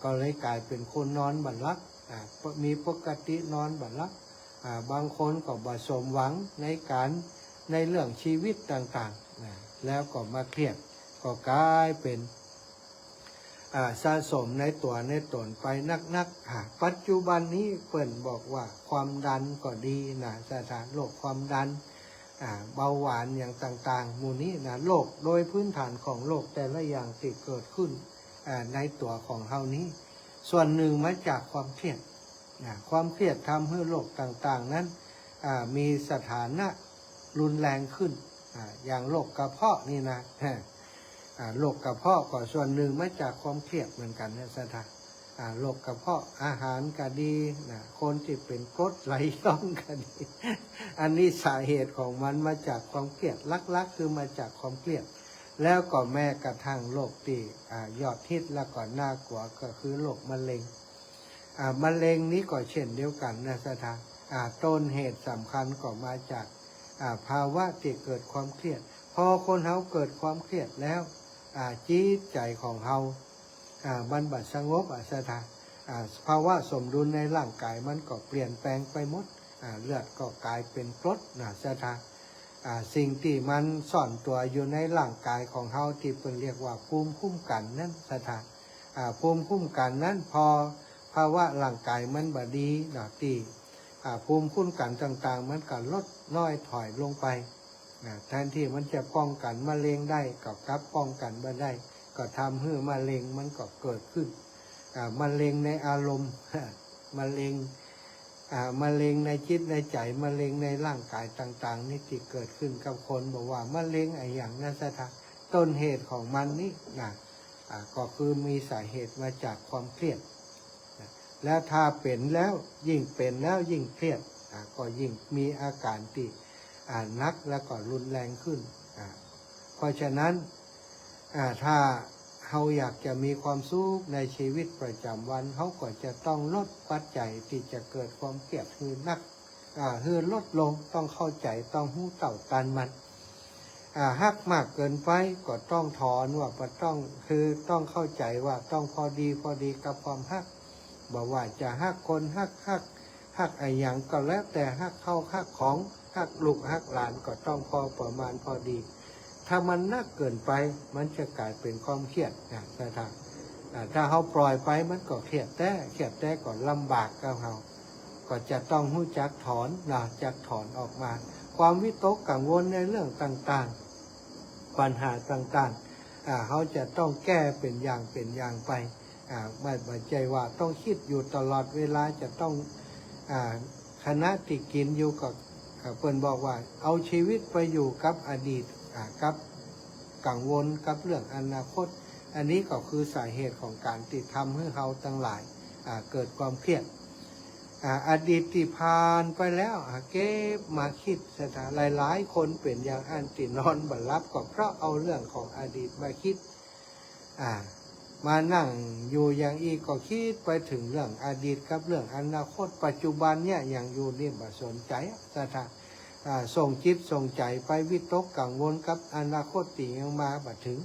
ก็เลยกลายเป็นคนนอนบ่หลับมีปกตินอนบ่หลับบางคนก็บ่สมหวังในเรื่องชีวิตต่างๆแล้วก็มาเครียดก็กลายเป็นสะสมในตัวในตนไปนักปัจจุบันนี้เพิ่นบอกว่าความดันก็ดีนะสถานโรคความดันเบาหวานอย่างต่างๆหมู่นี้นะโรคโดยพื้นฐานของโรคแต่ละอย่างที่เกิดขึ้นในตัวของเฮานี้ส่วนหนึ่งมาจากความเครียดความเครียดทำให้โรคต่างๆนั้นมีสถานะรุนแรงขึ้นอย่างโรคกระเพาะนี่นะโรคกระเพาะก็ส่วนหนึ่งมาจากความเครียดเหมือนกันนะสถานโรคกระเพาะอาหารก็ดีคนที่เป็นกรดไหลย้อนก็ดีอันนี้สาเหตุของมันมาจากความเครียดลักๆคือมาจากความเครียดแล้วก็แม้กระทั่งโรคที่ยอดฮิตแล้วก็น่ากลัวก็คือโรคมะเร็งมะเร็งนี้ก็เช่นเดียวกันนะสถานต้นเหตุสำคัญก็มาจากภาวะที่เกิดความเครียดพอคนเฮาเกิดความเครียดแล้วจิตใจของเฮามันบัดสงบสถานภาวะสมดุลในร่างกายมันก็เปลี่ยนแปลงไปหมดเลือดก็กลายเป็นกรดสถานสิ่งที่มันซ่อนตัวอยู่ในร่างกายของเฮาที่เป็นเรียกว่าภูมิคุ้มกันนั้นสถานภูมิคุ้มกันนั้นพอภาวะร่างกายมันบดีตีภูมิคุ้มกันต่างๆมันก็ลดน้อยถอยลงไปแทนที่มันจะป้องกันมะเร็งได้ก็กลับป้องกันไม่ได้ก็ทำให้มะเร็งมันก็เกิดขึ้นมะเร็งในอารมณ์มะเร็งในจิตในใจมะเร็งในร่างกายต่างๆนี่ที่เกิดขึ้นกับคนบอกว่ามะเร็งไอ้อย่างนั้นสถานต้นเหตุของมันนี่ก็คือมีสาเหตุมาจากความเครียดแล้วถ้าเป็นแล้วยิ่งเป็นแล้วยิ่งเครียดก็ยิ่งมีอาการที่หนักแล้วก็รุนแรงขึ้นเพราะฉะนั้นถ้าเราอยากจะมีความสุขในชีวิตประจำวันเขาก็จะต้องลดปัจจัยที่จะเกิดความเครียดคือลดลงต้องเข้าใจต้องหู้เต่าตันมันหักมากเกินไปก็ต้องถอนว่าคือต้องเข้าใจว่าต้องพอดีกับความหักบอกว่าจะหักคนหักไอ้อย่างก็แล้วแต่หักเข้าหักของหักลูกหักหลานก็ต้องพอประมาณพอดีถ้ามันนักเกินไปมันจะกลายเป็นความเครียดถ้าเขาปล่อยไปมันก็เครียดแต่ก็ลำบากกับเขาก็จะต้องรู้จักถอนจักถอนออกมาความวิตกกังวลในเรื่องต่างๆปัญหาต่างๆเขาจะต้องแก้เป็นอย่างไปไม่บัใจว่าต้องคิดอยู่ตลอดเวลาจะต้องคณะที่กินอยู่กับเพิ่นบอกว่าเอาชีวิตไปอยู่กับอดีตกับกังวลกับเรื่องอนาคตอันนี้ก็คือสาเหตุของการที่ทำให้เราทั้งหลายเกิดความเครียดอดีตที่ผ่านไปแล้วเก็บมาคิดหลายคนเป็นอย่างอันที่นอนบ่หลับก็เพราะเอาเรื่องของอดีตมาคิดมานั่งอยู่อย่างอีกก็คิดไปถึงเรื่องอดีตกับเรื่องอนาคตปัจจุบันเนี่ยอย่างอยู่นี่บ่สนใจส่งจิตส่งใจไปวิตกกังวลกับอนาคตที่ยังมาบ่ถึง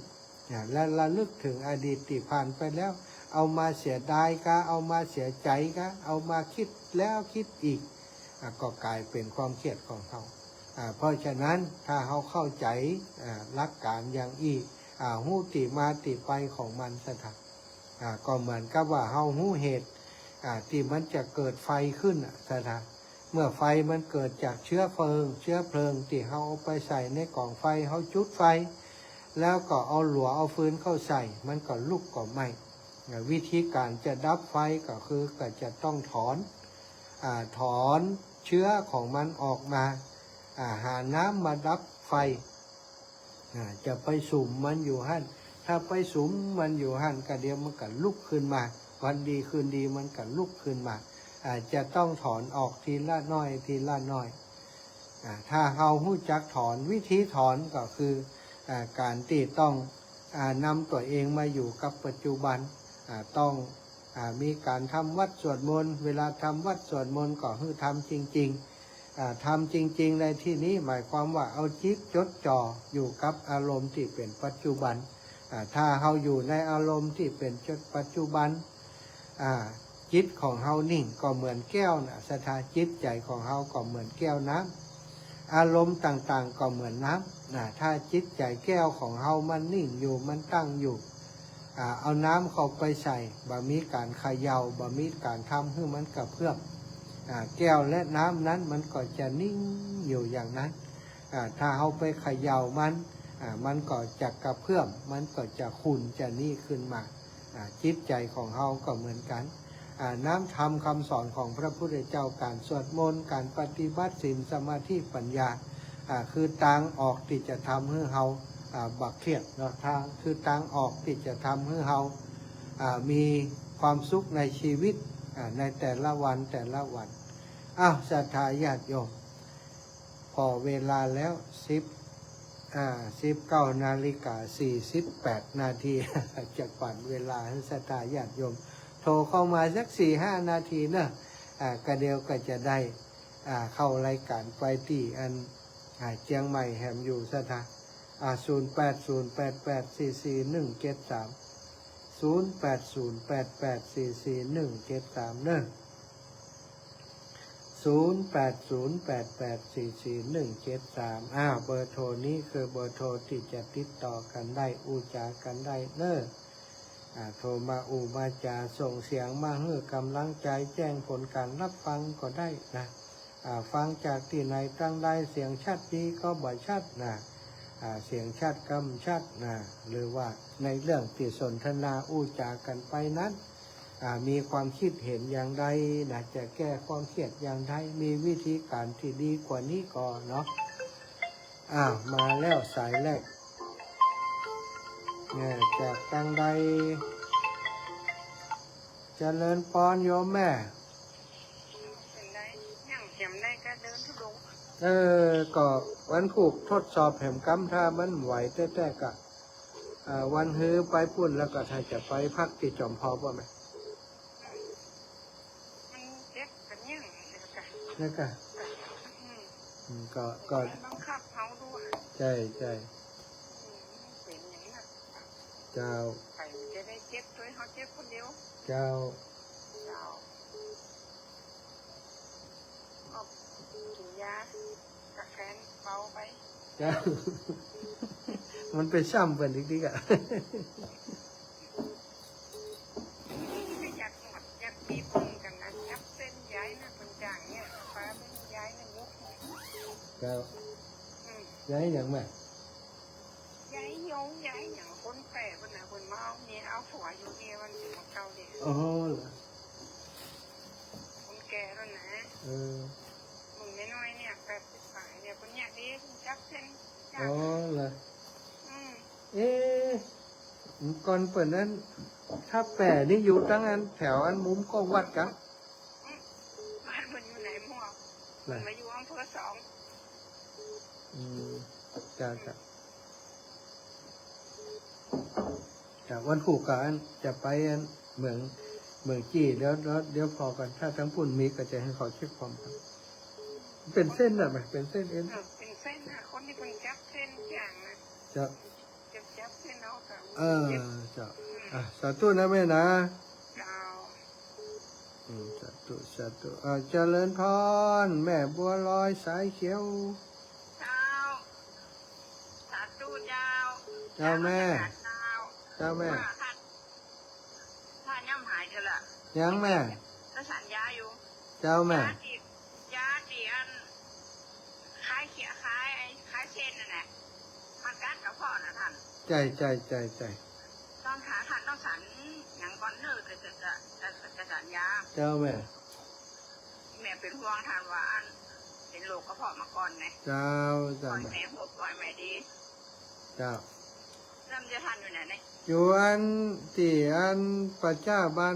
และระลึกถึงอดีตที่ผ่านไปแล้วเอามาเสียดายก็เอามาเสียใจก็เอามาคิดแล้วคิดอีกก็กลายเป็นความเครียดของเขาเพราะฉะนั้นถ้าเขาเข้าใจหลักการอย่างอีกหู้ติมาติไปของมันก็เหมือนกับว่าเขาหู้เหตุที่มันจะเกิดไฟขึ้น เมื่อไฟมันเกิดจากเชื้อเพลิงที่เขาเอาไปใส่ในกล่องไฟเขาจุดไฟแล้วก็เอาหลัวเอาฟืนเข้าใส่มันก็ลุกก็ไหม้วิธีการจะดับไฟก็คือก็จะต้องถอนเชื้อของมันออกมาหาน้ำมาดับไฟจะไปสุ่มมันอยู่หั่นถ้าไปสุ่มมันอยู่หั่นก็เดี๋ยวมันก็ลุกขึ้นมาวันดีคืนดีมันก็ลุกขึ้นมาจะต้องถอนออกทีละน้อยทีละน้อยถ้าเรารู้จักถอนวิธีถอนก็คือการที่ต้องนำตัวเองมาอยู่กับปัจจุบันต้องมีการทำวัดสวดมนต์เวลาทำวัดสวดมนต์ก็คือทำจริงๆทำจริงๆในที่นี้หมายความว่าเอาจิตจดจ่ออยู่กับอารมณ์ที่เป็นปัจจุบันถ้าเราอยู่ในอารมณ์ที่เป็นปัจจุบันจิตของเรานิ่งก็เหมือนแก้วนะสถานจิตใจของเราก็เหมือนแก้วน้ำอารมณ์ต่างๆก็เหมือนน้ำถ้าจิตใจแก้วของเรามันนิ่งอยู่มันตั้งอยู่เอาน้ำเข้าไปใส่บะมีการเขย่าบะมีการทำให้มันกระเพื่อมแก้วและน้ำนั้นมันก็จะนิ่งอยู่อย่างนั้นถ้าเอาไปเขย่ามันก็จะกระเพื่อมมันก็จะขุ่นจะนี่ขึ้นมาจิตใจของเราก็เหมือนกันน้ำธรรมคำสอนของพระพุทธเจ้าการสวดมนต์การปฏิบัติศีลสมาธิปัญญาคือทางออกที่จะทำให้เราบักเครียดเนาะทางคือทางออกที่จะทำให้เรามีความสุขในชีวิตในแต่ละวันศรัทธาญาติโยมพอเวลาแล้ว19:48 จะปั่นเวลาให้ศรัทธาญาติโยมโทรเข้ามาสัก 4-5 นาทีเนอะก็เดียวก็จะได้เข้ารายการไปที่เชียงใหม่แหมอยู่ศรัทธา0808844173 0808844173เนอะ0808844173เบอร์โทรนี้คือเบอร์โทรที่จะติดต่อกันได้อูจากันได้เนอะโทรมาอูมาจาส่งเสียงมาให้กำลังใจแจ้งผลการรับฟังก็ได้นะฟังจากที่ไหนตั้งได้เสียงชัดดีก็บ่ชัดนะเสียงชัดกำชัดนะหรือว่าในเรื่องที่สนทนาอู้จากันไปนั้นมีความคิดเห็นอย่างใดนะจะแก้ความเครียดอย่างใดมีวิธีการที่ดีกว่านี้ก่อนเนาะมาแล้วสายแรกจากทางใดเจริญพรโยมแม่ก็วันผูกทดสอบแห่มกำถ้ามันไหวแต่กะวันฮือไปพุ่นแล้วก็ถ้าจะไปพักที่จอมพอป่ะไหมมันเจ็บกันยังนี่กะก็บังคับเขาด้วยใช่เป็นอย่างนั้นเจ้าใครจะได้เจ็บด้วยเขาเจ็บคนเดียวเจ้ากินยากระแคนเบาไปเจ้ามันไปซ้ำเป็นดิกอะอยากมีปุ่มกันนะยับเส้นย้ายนะคนจ่างเนี่ยฟ้าเป็นย้ายนะยกเจ้าย้ายอย่างไรย้ายโยงย้ายอย่างคนแปะคนไหนคนเมาเนี่ยเอาผัวอยู่เนี่ยมันถึงมาเก่าเด็กอ๋อเหรอคนแก่แล้วนะมึงน้อยเนี่ย80 ฝ่ายเนี่ยคนอยากดีคนจับเส้นอ๋อเหรอก่อนเปิดนั้นถ้าแปะนี่อยู่ตั้งอันแถวอันมุมก็วัดกันบ้านมันอยู่ไหนมั่วมาอยู่อำเภอ2จ้าจากวันผูกกันจะไปเมืองจี้เดี๋ยวพอกันถ้าทั้งปุ่นมีก็จะให้เขาเช็คความเป็นเส้นอะไหมเป็นเส้นเป็นเส้นนะคนที่คนจับเส้นอย่างนะจะจับเส้นเอาค่ะจะสาธุนะแม่นะสาธุเจริญพรแม่บัวลอยสายเขียวสาธุเจ้าแม่ถ้าย่ำหายเถอะล่ะยังแม่ก็สัญญาอยู่เจ้าแม่ยาท เพาะนะท่าน ใจ ตอนขาท่านต้องสันอย่างก่อนเนอร์จะสัญญา เจ้าแม่ แม่เป็นห่วงท่านว่าอันเป็นโรคกระเพาะมาก่อนไง เจ้า ปล่อย แม่ แม่หกปล่อยแม่ดี เจ้า เริ่มจะทันอยู่ไหนเนี่ย อยู่อันที่อันปัจจ้าบ้า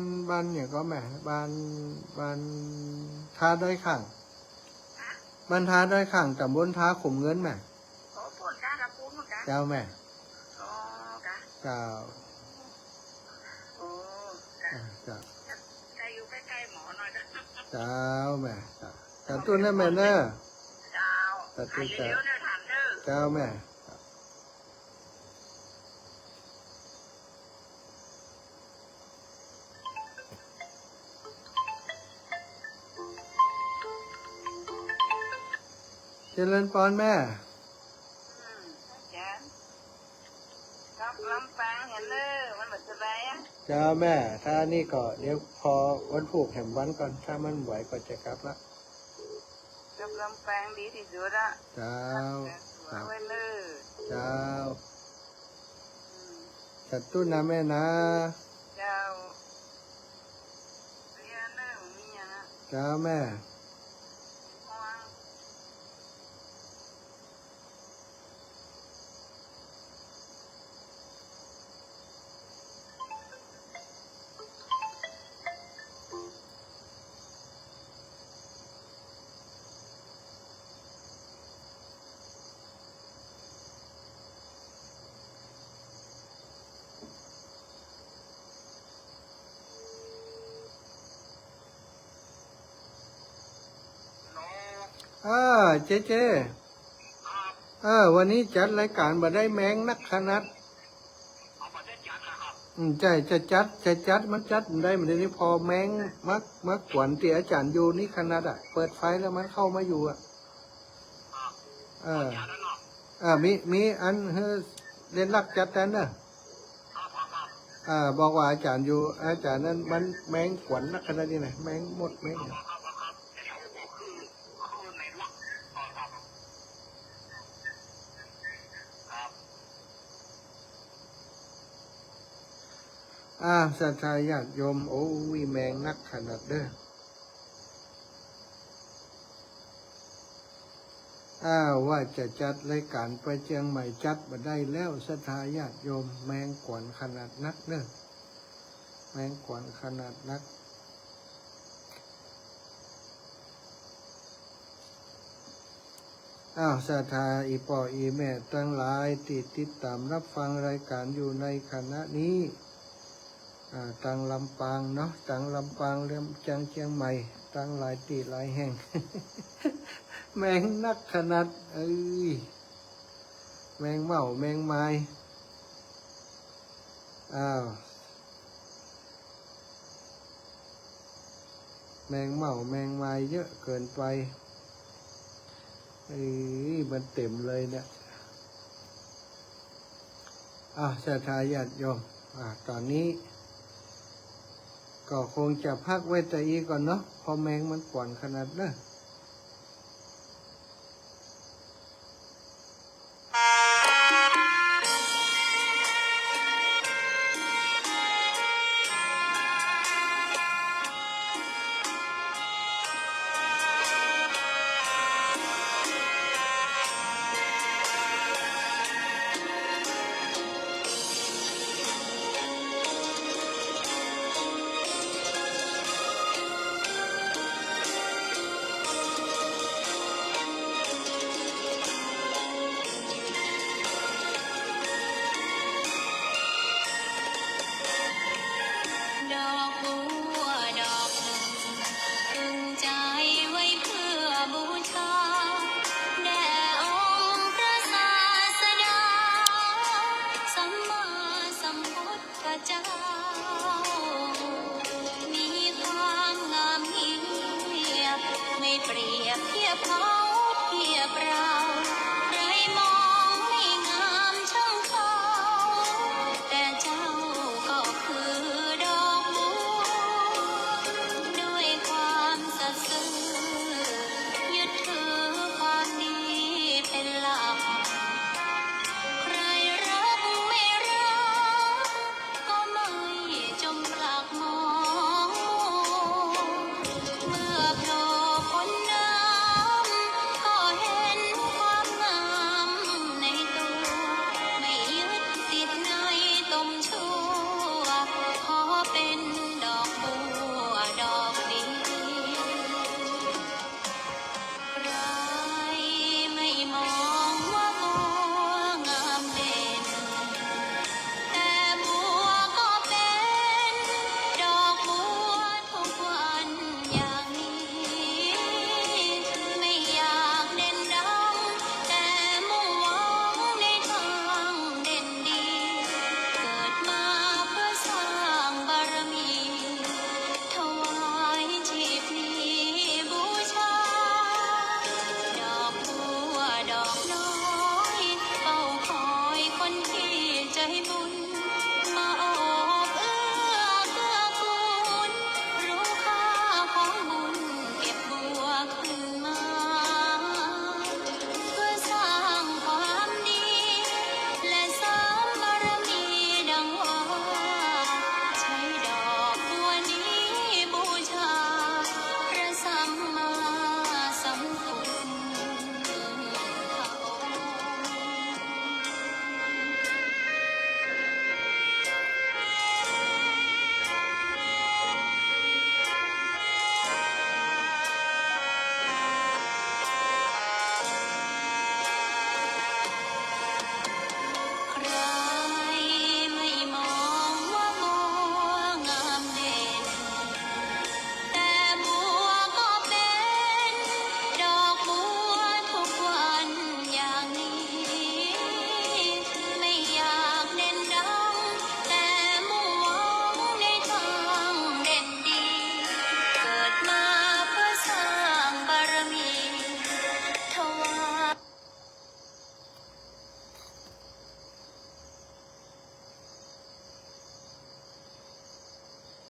นเนี่ยก็แม่บ้านท้าด้อยข้าง ฮะ บ้านท้าด้อยข้างตำบลท้าขมเงินแม่ โอ้ปวดกากระปุ้นมั้งกะ เจ้าแม่ โอ้กะ เจ้า โอ้กะ เจ้า ใกล้อยู่ใกล้ๆหมอหน่อยนะ เจ้าแม่เจ้าแต่ตุ้นนั่นแม่เนอะ เจ้า แต่ตุ้น เร็วๆเนี่ยทันเด้อ เจ้าแม่เจริญพรแม่ จ้ะครับลำปางเห็นเลยมันเหมือนสบายอ่ะ เจ้าแม่ ถ้านี่ก็เดี๋ยวพอวันผูกแห่มวันก่อน ถ้ามันไหวก็จะกลับละ กับลำปางดีที่สุดอ่ะ เจ้า สวยไว้เลย เจ้าจัดตุ้นนะแม่นะ เจ้าเรียนเรื่องมีอย่างอ่ะ เจ้าแม่ ห่วง เจ๊วันนี้จัดรายการมาได้แมงนักขนาดใช่จะจัดมันจัดได้เหมือนนี้พอแมงมักกวนที่อาจารย์อยู่นี่ขนาดเปิดไฟแล้วมันเข้ามาอยู่มีอันเล่นลักจัดนั้นน่ะบอกว่าอาจารย์อยู่อาจารย์นั้นมันแมงกวนนักขนาดนี้นะแมงหมดแมงศรัทธาญาติโยมโอ้ยแมงนักขนาดเด้อว่าจะจัดรายการไปเชียงใหม่จัดมาได้แล้วศรัทธาญาติโยมแมงกวนขนาดนักเด้อแมงกวนขนาดนักศรัทธาอีปออีแม่ทั้งหลายติดตามรับฟังรายการอยู่ในขณะนี้ตังลำปางเนาะตังลำปางเรื่องจังเชียงใหม่ตังหลายหลายแห่ง แมงนักขนาดแมงเม่าแมงไม้แมงเม่าแมงไม้เยอะเกินไปมันเต็มเลยเนี่ยศรัทธาญาติโยมตอนนี้ก็คงจะพักไว้แต่อีก่อนเนาะพอแมงมันกวนขนาดนั้น ไม่เปรียบเทียบพอ